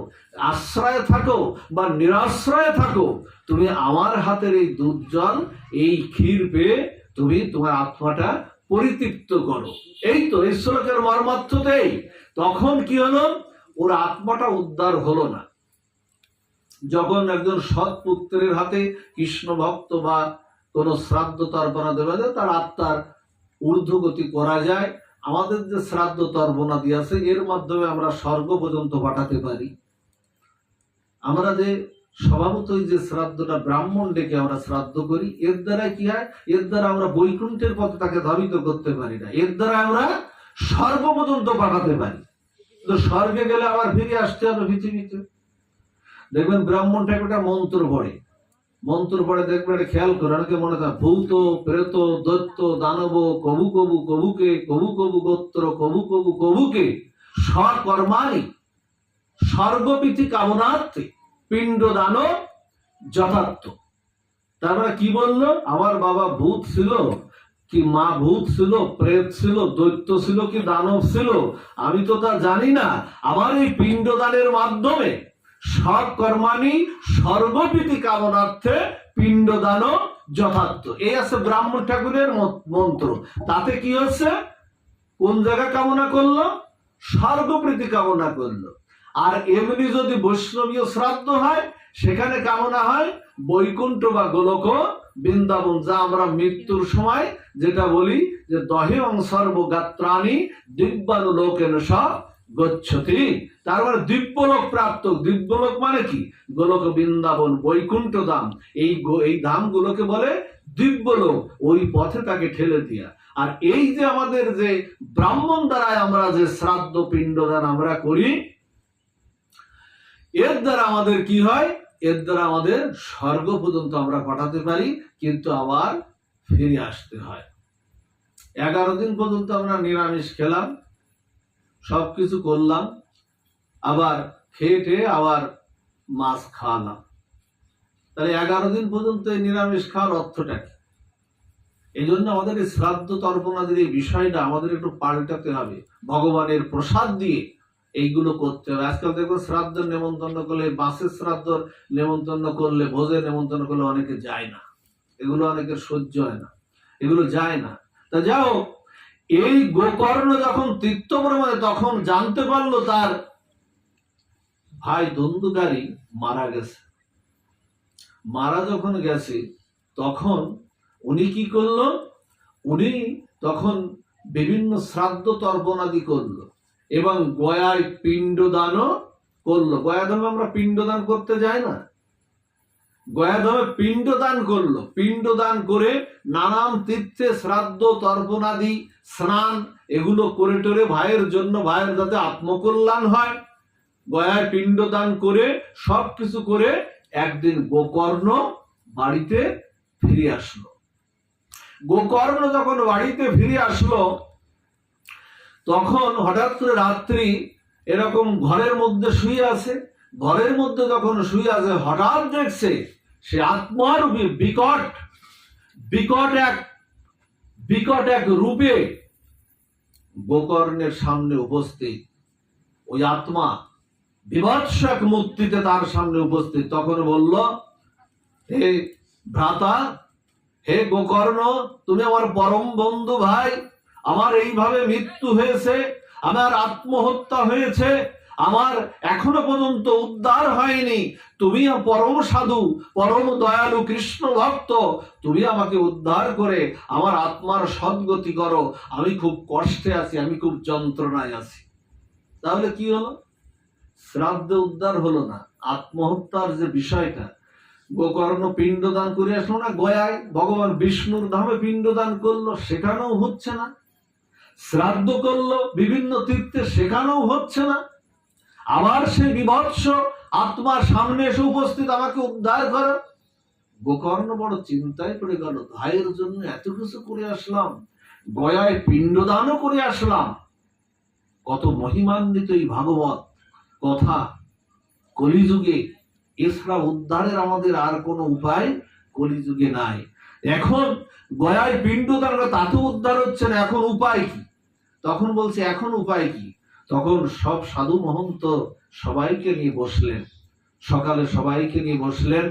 আশ্রয়ে থাকো বা নিরাশ্রয়ে থাকো, তুমি আমার হাতের এই দুধ জল, এই ক্ষীর পেয়ে তুমি তোমার আত্মাটা পরিতৃপ্ত করো। এই তো এই শ্লোকের মর্মার্থতেই। তখন কি হলো? ওর আত্মাটা উদ্ধার হলো না। যখন একজন সৎ পুত্রের হাতে কৃষ্ণ ভক্ত বা কোন শ্রাদ্ধ তর্পণা দেওয়া যায়, তার আত্মার ঊর্ধ্বগতি করা যায়। আমাদের যে শ্রাদ্ধ তর্পণাদি আছে, এর মাধ্যমে আমরা স্বর্গ পর্যন্ত পাঠাতে পারি। আমরা যে স্বভাবতই যে শ্রাদ্ধটা ব্রাহ্মণ ডেকে আমরা শ্রাদ্ধ করি, এর দ্বারা কি হয়? এর দ্বারা আমরা বৈকুণ্ঠের পথে তাকে ধাবিত করতে পারি না, এর দ্বারা আমরা স্বর্গ পর্যন্ত পাঠাতে পারি। তো স্বর্গে গেলে আবার ফিরে আসতে হবে পৃথিবীতে। দেখবেন ব্রাহ্মণ ঠাকুরটা মন্ত্র পড়ে দেখবেন, খেয়াল করে, অনেকে মনে থাকে ভূত প্রেত দৈত্য দানব কবু কবু কবুকে কবু কবু গোত্র কবু কবু কবুকে স্বকর্মাণি স্বর্গপীতি কামনার্থে পিণ্ড দান যথার্থ। তারপরে কি বললো? আমার বাবা ভূত ছিল কি মা ভূত ছিল, প্রেত ছিল, দৈত্য ছিল কি দানব ছিল, আমি তো তা জানি না। আমার এই পিণ্ড দানের মাধ্যমে সৎকর্মাণি স্বর্গপীতি কামনার্থে পিণ্ড দান যথার্থ। এই আছে ব্রাহ্মণ ঠাকুরের মন্ত্র। তাতে কি হচ্ছে? কোন জায়গা কামনা করলো? স্বর্গপ্রীতি কামনা করলো। আর এমনি যদি বৈষ্ণবীয় শ্রাদ্ধ হয়, সেখানে কামনা হয় বৈকুণ্ঠ বা গোলক বৃন্দাবন, যা আমরা মৃত্যুর সময় যেটা বলি যে দহে সর্বগাত্রাণি দিব্যানু লোকেন সব গচ্ছতি। তার মানে দিব্যলোক প্রাপ্ত। দিব্যলোক মানে কি? গোলক বৃন্দাবন বৈকুণ্ঠ ধাম, এই ধাম গুলোকে বলে দিব্যলোক। ওই পথে তাকে ঠেলে দিয়া। আর এই যে আমাদের যে ব্রাহ্মণ দ্বারায় আমরা যে শ্রাদ্ধ পিণ্ডদান আমরা করি, এর দ্বারা আমাদের কি হয়? এর দ্বারা আমাদের স্বর্গ পর্যন্ত আমরা পাঠাতে পারি, কিন্তু আবার ফিরে আসতে হয়। 11 দিন পর্যন্ত আমরা নিরামিষ খেলাম, সবকিছু করলাম, আবার খেয়ে আবার মাছ খাওয়ালাম। তাহলে 11 দিন পর্যন্ত এই নিরামিষ খাওয়ার অর্থটা কি? এই জন্য আমাদের এই শ্রাদ্ধ তর্পণাদের এই বিষয়টা আমাদের একটু পাল্টাতে হবে। ভগবানের প্রসাদ দিয়ে এইগুলো করতে হবে। আজকাল দেখো শ্রাদ্ধ নেমন্তন্ন করলে, বাসের শ্রাদ্ধ নেমন্তন্ন করলে, ভোজের নেমন্তন্ন করলে অনেকে যায় না, এগুলো অনেকের সহ্য হয় না, এগুলো যায় না। তা যাও, এই গোকর্ণ যখন তীর্থভ্রমণে তখন জানতে পারলো তার ভাই ধন্দুকারী মারা গেছে। মারা যখন গেছে, তখন উনি কি করলো? উনি তখন বিভিন্ন শ্রাদ্ধ তর্পণাদি করলো এবং গয়ায় পিণ্ডদানও করলো। গয়াধামে আমরা পিণ্ডদান করতে যাই না? গয়াধামে পিণ্ডদান করলো। পিণ্ডদান করে নানান তীর্থে শ্রাদ্ধ তর্পণাদি স্নান এগুলো করে টোরে ভাইয়ের জন্য, ভাইয়ের যাতে আত্মকল্যাণ হয়, গয়ায় পিণ্ডদান করে সবকিছু করে একদিন গোকর্ণ বাড়িতে ফিরে আসলো। গোকর্ণ যখন বাড়িতে ফিরে আসলো, তখন হঠাৎ করে রাত্রি এরকম ঘরের মধ্যে শুয়ে আছে। ঘরের মধ্যে যখন শুয়ে আছে, হঠাৎ দেখছে সে আত্মার বিকট এক রূপে গোকর্ণের সামনে উপস্থিত। ওই আত্মা বিভৎস এক মূর্তিতে তার সামনে উপস্থিত। তখন বলল, হে ভ্রাতা, হে গোকর্ণ, তুমি আমার পরম বন্ধু ভাই, আমার এইভাবে মৃত্যু হয়েছে, আমার আত্মহত্যা হয়েছে, আমার এখনো পর্যন্ত উদ্ধার হয়নি, তুমি পরম সাধু, পরম দয়ালু কৃষ্ণ ভক্ত, তুমি আমাকে উদ্ধার করে আমার আত্মার সদ্গতি করো, আমি খুব কষ্টে আছি, আমি খুব যন্ত্রণায় আছি। তাহলে কি হলো? শ্রাদ্ধে উদ্ধার হলো না। আত্মহত্যার যে বিষয়টা, গোকর্ণ পিণ্ডদান করে আসলো না গয়ায়, ভগবান বিষ্ণুর ধামে পিণ্ডদান করলো, সেখানেও হচ্ছে না। শ্রাদ্ধ করলো বিভিন্ন তীর্থে, সেখানেও হচ্ছে না। আবার সেই বিভৎস আত্মার সামনে এসে উপস্থিত, আমাকে উদ্ধার করো। গোকর্ণ বড় চিন্তায় পড়ে গেল, ভাইয়ের জন্য এত কিছু করে আসলাম, গয়ায় পিণ্ডদানও করে আসলাম, কত মহিমান্বিত এই ভাগবত কথা। কলিযুগে এছাড়া উদ্ধারের আমাদের আর কোনো উপায় কলিযুগে নাই। এখন গয়ায় পিণ্ডদান, তাতেও উদ্ধার হচ্ছে না, এখন উপায় কি? তখন বলছে এখন উপায় কি? তখন সব সাধু মহন্ত সবাইকে নিয়ে বসলেন, সকালে সবাইকে নিয়ে বসলেন,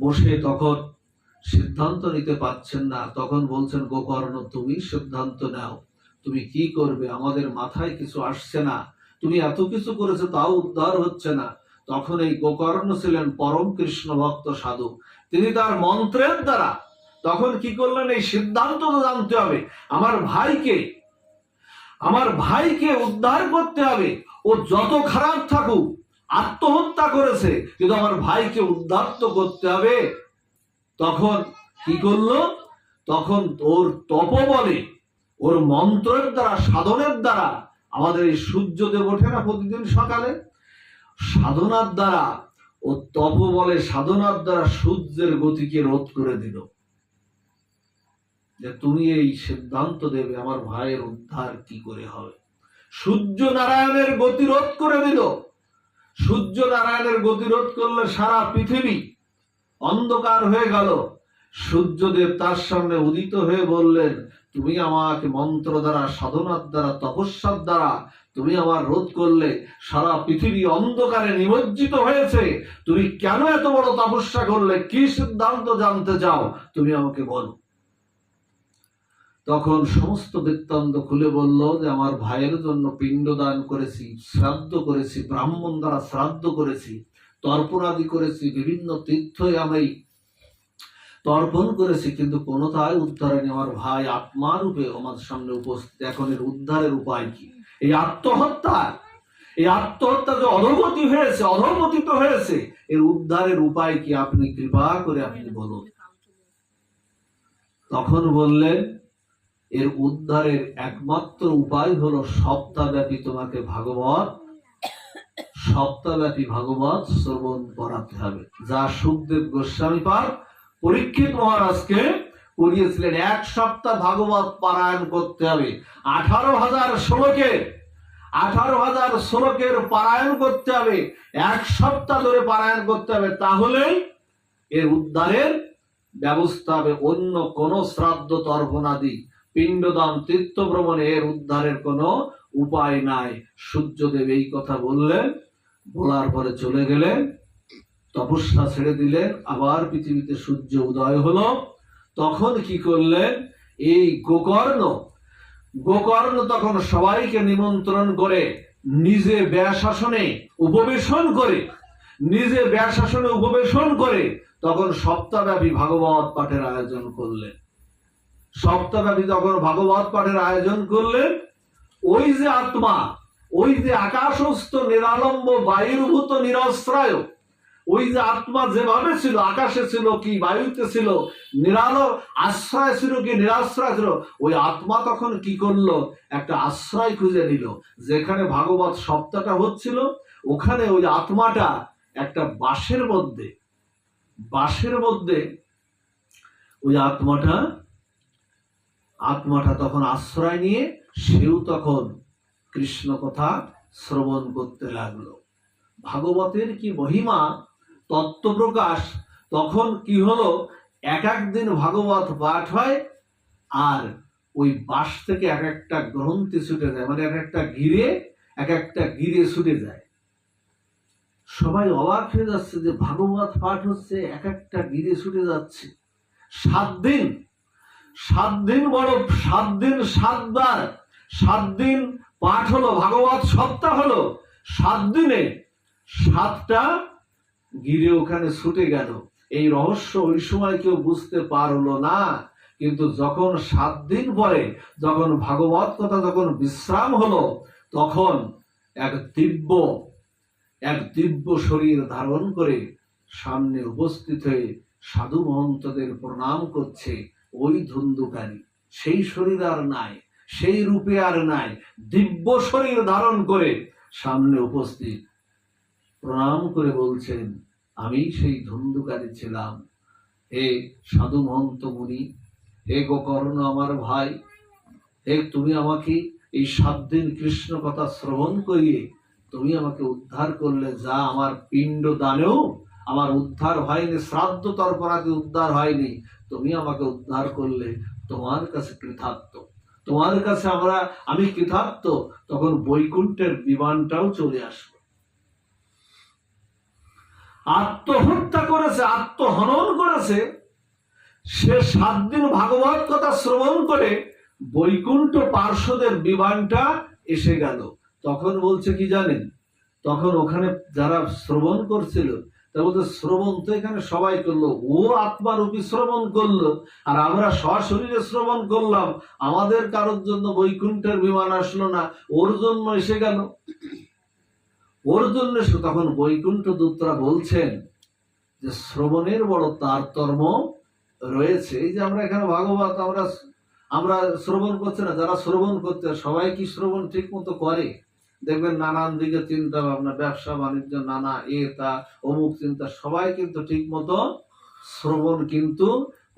বসে তখন সিদ্ধান্ত নিতে পারছেন না। তখন বলছেন, গোকর্ণ তুমি সিদ্ধান্ত নাও, তুমি কি করবে, আমাদের মাথায় কিছু আসছে না, তুমি এত কিছু করেছো তাও উদ্ধার হচ্ছে না। তখন এই গোকর্ণ ছিলেন পরম কৃষ্ণ ভক্ত সাধু, তিনি তার মন্ত্রের দ্বারা তখন কি করলেন, এই সিদ্ধান্ত তো জানতে হবে, আমার ভাইকে উদ্ধার করতে হবে। ও যত খারাপ থাকুক, আত্মহত্যা করেছে, কিন্তু আমার ভাইকে উদ্ধার তো করতে হবে। তখন কি করলো, তখন ওর তপবলে, ওর মন্ত্রের দ্বারা, সাধনের দ্বারা, আমাদের এই সূর্যদেব ওঠে না প্রতিদিন সকালে, সাধনার দ্বারা, ও তপবলে সাধনার দ্বারা সূর্যের গতিকে রোধ করে দিল, যে তুমি এই সিদ্ধান্ত দেবে আমার ভাইয়ের উদ্ধার কি করে হবে। সূর্য নারায়ণের গতিরোধ করে দিল। সূর্য নারায়ণের গতিরোধ করলে সারা পৃথিবী অন্ধকার হয়ে গেল। সূর্যদেব তার সামনে উদিত হয়ে বললেন, তুমি আমাকে মন্ত্র দ্বারা, সাধনার দ্বারা, তপস্যার দ্বারা তুমি আমার রোধ করলে, সারা পৃথিবী অন্ধকারে নিমজ্জিত হয়েছে, তুমি কেন এত বড় তপস্যা করলে, কি সিদ্ধান্ত জানতে চাও, তুমি আমাকে বলো। তখন সমস্ত বৃত্তান্ত খুলে বলল যে আমার ভাইয়ের জন্য পিণ্ডদান করেছি, শ্রাদ্ধ করেছি, ব্রাহ্মণ দ্বারা শ্রাদ্ধ করেছি, তর্পণাদি করেছি, বিভিন্ন তীর্থে আমি তর্পণ করেছি, কিন্তু কোনোটাই উদ্ধার হয়নি। আমার ভাই আত্মা রূপে আমার সামনে উপস্থিত, এখন এর উদ্ধারের উপায় কি? এই আত্মহত্যা যে অধোগতি হয়েছে, অধোগতিত হয়েছে, এর উদ্ধারের উপায় কি? আপনি কৃপা করে আপনি বলুন। তখন বললেন, এর উদ্ধারের একমাত্র উপায় হলো সপ্তাহব্যাপী তোমাকে সপ্তাহব্যাপী ভাগবত শ্রবণ করাতে হবে, যা সুখদেব গোস্বামী পাদ পরীক্ষিত মহারাজকে করিয়েছিলেন। 1 সপ্তাহ ভাগবত পারায়ণ করতে হবে, 18,000 শ্লোকের পারায়ণ করতে হবে, 1 সপ্তাহ ধরে পারায়ণ করতে হবে, তাহলেই এর উদ্ধারের ব্যবস্থা হবে। অন্য কোন শ্রাদ্ধ, তর্পণাদি, পিণ্ডদান, তীর্থ ভ্রমণে এর উদ্ধারের কোনো উপায় নাই। সূর্যদেব এই কথা বললেন, বলার পরে চলে গেলেন, তপস্যা ছেড়ে দিলেন, আবার পৃথিবীতে সূর্য উদয় হলো। তখন কি করলেন, এই গোকর্ণ তখন সবাইকে নিমন্ত্রণ করে নিজে ব্যাসাসনে উপবেশন করে তখন সপ্তাহব্যাপী ভাগবত পাঠের আয়োজন করলেন। সপ্তাহব্যাপী তখন ভাগবত পাঠের আয়োজন করলেন। ওই যে আত্মা, ওই যে আকাশস্থ নিরালম্ব বায়ুভূত নিরস্ত্রায়, ওই যে আত্মা যেভাবে ছিল, আকাশে ছিল কি বায়ুতে ছিল, আশ্রয় ছিল কি নিরাশ্রয় ছিল, ওই আত্মা তখন কি করলো, একটা আশ্রয় খুঁজে নিল। যেখানে ভাগবত সপ্তাহটা হচ্ছিল, ওখানে ওই আত্মাটা একটা বাঁশের মধ্যে ওই আত্মাটা তখন আশ্রয় নিয়ে সেও তখন কৃষ্ণ কথা শ্রবণ করতে লাগলো। ভাগবতের কি মহিমা, তত্ত্ব প্রকাশ। তখন কি হলো, এক দিন ভাগবত পাঠ হয়, আর ওই বাঁশ থেকে এক একটা গ্রন্থি ছুটে যায়, মানে এক একটা গিরে ছুটে যায়। সবাই অবাক হয়ে যাচ্ছে যে ভাগবত পাঠ হচ্ছে, এক একটা গিরে ছুটে যাচ্ছে। 7 দিন 7 দিন পাঠ হলো, ভাগবত সপ্তাহ হলো, 7 দিনে 7টা গিরে ওখানে ছুটে গেল। এই রহস্য ওই সময় কেউ বুঝতে পারলো না, কিন্তু যখন 7 দিন পরে যখন ভাগবত কথা যখন বিশ্রাম হলো, তখন এক দিব্য শরীর ধারণ করে সামনে উপস্থিত হয়ে সাধু মহন্তদের প্রণাম করছে ওই ধুন্ধুকারী। সেই শরীর আর নাই, সেই রূপে আর নাই, দিব্য শরীর ধারণ করে সামনে উপস্থিত, প্রণাম করে বলছেন, আমি সেই ধুন্ধুকারী ছিলাম। হে সাধু মহন্ত মুনি, হে গোকর্ণ আমার ভাই, হে তুমি আমাকে এই 7 দিন কৃষ্ণ কথা শ্রবণ করিয়ে তুমি আমাকে উদ্ধার করলে, যা আমার পিণ্ড দানেও আমার উদ্ধার হয়নি, শ্রাদ্ধ তর্পণাতে উদ্ধার হয়নি, তুমি আমাকে উদ্ধার করলে, তোমার কাছে কৃতার্থ, তোমার কাছে আমি কৃতার্থ। তখন বৈকুণ্ঠের বিমানটাও চলে আসলো। আত্মহত্যা করেছে, আত্মহনন করেছে, সে 7 দিন ভাগবত কথা শ্রবণ করে বৈকুণ্ঠ পার্শ্বদের বিমানটা এসে গেল। তখন বলছে কি জানেন, তখন ওখানে যারা শ্রবণ করছিল তা বলতে, শ্রবণ তো এখানে সবাই করলো, ও আত্মারূপী শ্রবণ করলো, আর আমরা সশরীরে শ্রবণ করলাম, আমাদের কারোর জন্য বৈকুণ্ঠের বিমান আসলো না, ওর জন্য এসে গেল, ওর জন্য। তখন বৈকুণ্ঠ দূতরা বলছেন যে শ্রবণের বড় তারতম্য রয়েছে। এই যে আমরা এখানে ভাগবত আমরা শ্রবণ করছি না, যারা শ্রবণ করতে, সবাই কি শ্রবণ ঠিক মতো করে? দেখবেন নানান দিকে চিন্তা ভাবনা, ব্যবসা বাণিজ্য, নানা তা অমুক চিন্তা, সবাই কিন্তু ঠিক মতো শ্রবণ কিন্তু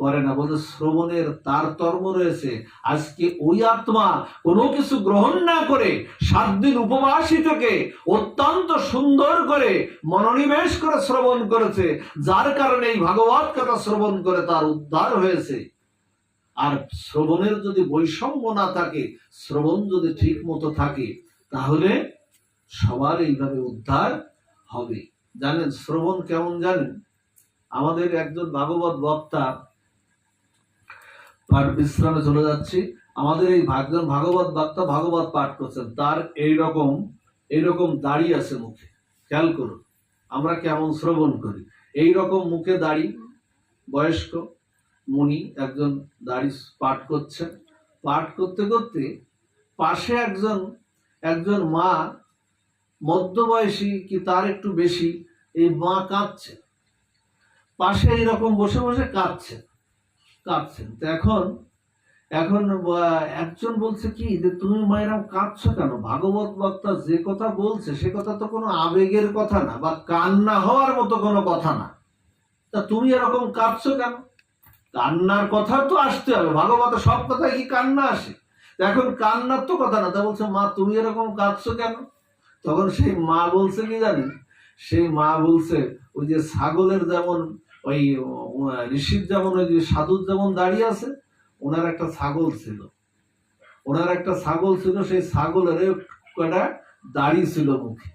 করে না। বলতে শ্রবণের তারতম্য রয়েছে। আজকে ওই আত্মা কোনো কিছু গ্রহণ না করে 7 দিন উপবাসী থেকে অত্যন্ত সুন্দর করে মনোনিবেশ করে শ্রবণ করেছে, যার কারণে এই ভাগবত কথা শ্রবণ করে তার উদ্ধার হয়েছে। আর শ্রবণের যদি বৈষম্য না থাকে, শ্রবণ যদি ঠিক মতো থাকে, তাহলে সবার এইভাবে উদ্ধার হবে। জানেন শ্রবণ কেমন? জানেন, আমাদের একজন ভাগবত বক্তা, পাঠ বিশ্রামে চলে যাচ্ছি, আমাদের এই ভাগবত বক্তা ভাগবত পাঠ করছেন, তার এইরকম দাড়ি আছে মুখে। খেয়াল করুন আমরা কেমন শ্রবণ করি। এইরকম মুখে দাড়ি, বয়স্ক মুনি একজন দাড়ি পাঠ করছেন। পাঠ করতে করতে পাশে একজন মা, মধ্যবয়সী কি তার একটু বেশি, এই মা কাঁদছে, পাশে এইরকম বসে বসে কাঁদছেন। তো এখন একজন বলছে কি যে, তুমি মা এরকম কাঁদছো কেন? ভাগবত বক্তা যে কথা বলছে সে কথা তো কোনো আবেগের কথা না, বা কান্না হওয়ার মতো কোনো কথা না, তা তুমি এরকম কাঁদছো কেন? কান্নার কথা তো আসতে হবে, ভাগবতে সব কথায় কি কান্না আসে? এখন কান্নার তো কথা না, তা বলছে মা তুমি এরকম কাঁদছো কেন? তখন সেই মা বলছে কি জানেন, সেই মা বলছে, ওই যে ছাগলের যেমন ওই ঋষির যেমন ওই যে সাধুর যেমন দাঁড়িয়ে আছে, ওনার একটা ছাগল ছিল, সেই ছাগলের কয়টা দাড়ি ছিল মুখে,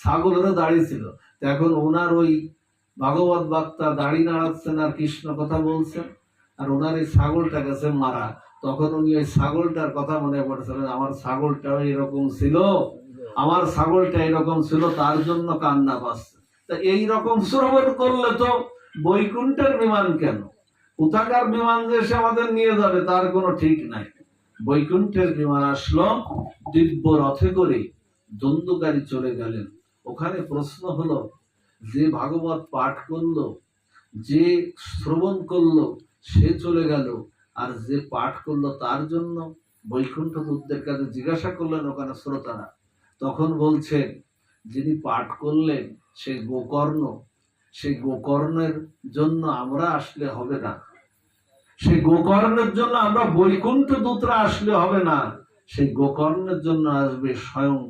ছাগলেরও দাড়ি ছিল। এখন ওনার ওই ভাগবত বক্তা দাড়ি নাড়াচ্ছেন আর কৃষ্ণ কথা বলছেন, আর ওনার এই ছাগলটা গেছে মারা। তখন উনি ওই ছাগলটার কথা মনে পড়েছিলেন, আমার ছাগলটাও এরকম ছিল, তার জন্য কান্না পাচ্ছে। তা এইরকম শ্রবণ করলে তো বৈকুণ্ঠের বিমান কেন, কোথাকার বিমান যে সে আমাদের নিয়ে যাবে তার কোনো ঠিক নাই। বৈকুণ্ঠের বিমান আসলো, দিব্য রথে করে ধুন্ধুকারী চলে গেলেন। ওখানে প্রশ্ন হলো, যে ভাগবত পাঠ করলো, যে শ্রবণ করলো, সে চলে গেল, আর যে পাঠ করলো তার জন্য বৈকুণ্ঠ দূতদের কাছে জিজ্ঞাসা করলেন ওখানে শ্রোতারা। তখন বলছেন, যিনি পাঠ করলেন সেই গোকর্ণের জন্য আমরা আসলে হবে না, সেই গোকর্ণের জন্য আমরা বৈকুণ্ঠ দূতরা আসলে হবে না, সেই গোকর্ণের জন্য আসবে স্বয়ং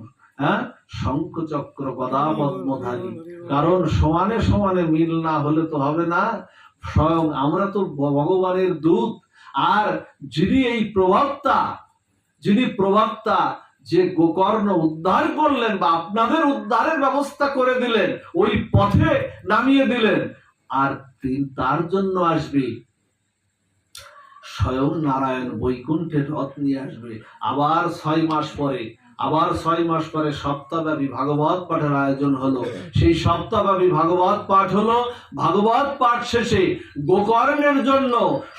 শঙ্খ চক্র গদা পদ্মধারী। কারণ সমানে সমানে মিল না হলে তো হবে না, স্বয়ং আমরা তো ভগবানের দূত, আর যিনি প্রবক্তা যে গোকর্ণ উদ্ধার করলেন বা আপনাদের উদ্ধারের ব্যবস্থা করে দিলেন, ওই পথে নামিয়ে দিলেন, আর তার জন্য আসবে স্বয়ং নারায়ণ, বৈকুণ্ঠের রথ নিয়ে আসবে। আবার 6 মাস পরে আবার 6 মাস পরে সপ্তাহব্যাপী ভাগবত পাঠের আয়োজন হলো। সেই সপ্তাহব্যাপী ভাগবত পাঠ হলো। ভাগবত পাঠ শেষে গোকর্ণের জন্য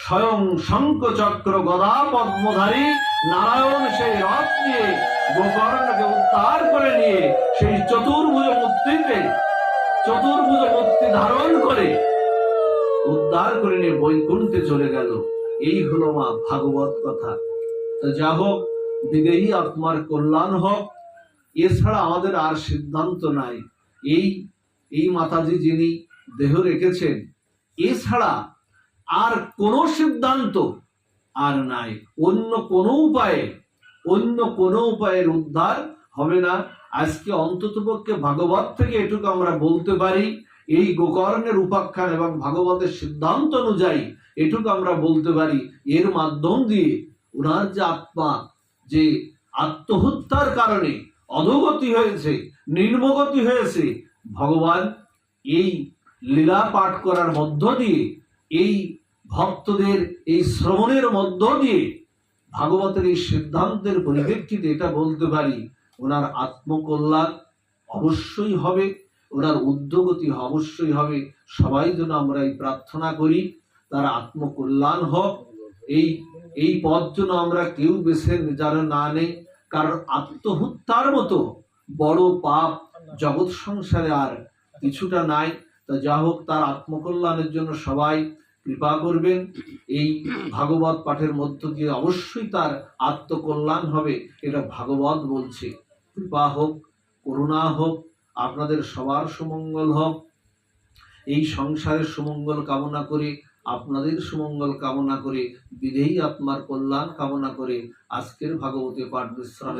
স্বয়ং শঙ্খ চক্র গদা পদ্মধারী নারায়ণ সেই রথ নিয়ে গোকর্ণকে উদ্ধার করে নিয়ে সেই চতুর্ভুজ মূর্তি ধারণ করে উদ্ধার করে নিয়ে বৈকুণ্ঠে চলে গেল। এই হলো মা ভাগবত কথা। তো যা হোক, বিদেহী আত্মার কল্যাণ হোক, এছাড়া আমাদের আর সিদ্ধান্ত নাই। এই মাতাজি যিনি দেহ রেখেছেন, এছাড়া আর কোনো সিদ্ধান্ত আর নাই। অন্য কোনো উপায়ের উদ্ধার হবে না। আজকে অন্ততপক্ষে ভাগবত থেকে এটুকু আমরা বলতে পারি, এই গোকর্ণের উপাখ্যান এবং ভাগবতের সিদ্ধান্ত অনুযায়ী এটুকু আমরা বলতে পারি, এর মাধ্যম দিয়ে ওনার যে আত্মা যে আত্মহত্যার কারণে অধোগতি হয়েছে, নির্মগতি হয়েছে, ভগবান এই লীলা পাঠ করার মধ্য দিয়ে, এই ভক্তদের এই শ্রবণের মধ্য দিয়ে ভাগবতের এই সিদ্ধান্তের পরিপ্রেক্ষিতে এটা বলতে পারি, ওনার আত্মকল্যাণ অবশ্যই হবে, ওনার উদ্যোগতি অবশ্যই হবে। সবাই যেন আমরা এই প্রার্থনা করি তার আত্মকল্যাণ হোক। এই পথ যেন আমরা কেউ বেছে যেন না নেই, কারণ আত্মহত্যার মতো বড় পাপ জগৎ সংসারে আর কিছুটা নাই। তা যা হোক, তার আত্মকল্যাণের জন্য সবাই কৃপা করবেন। এই ভাগবত পাঠের মধ্য দিয়ে অবশ্যই তার আত্মকল্যাণ হবে, এটা ভাগবত বলছে। কৃপা হোক, করুণা হোক, আপনাদের সবার সুমঙ্গল হোক। এই সংসারের সুমঙ্গল কামনা করে, আপনাদের সুমঙ্গল কামনা করে, বিদেহী আত্মার কল্যাণ কামনা করে আজকের ভাগবতে পাঠ বিশ্রাম।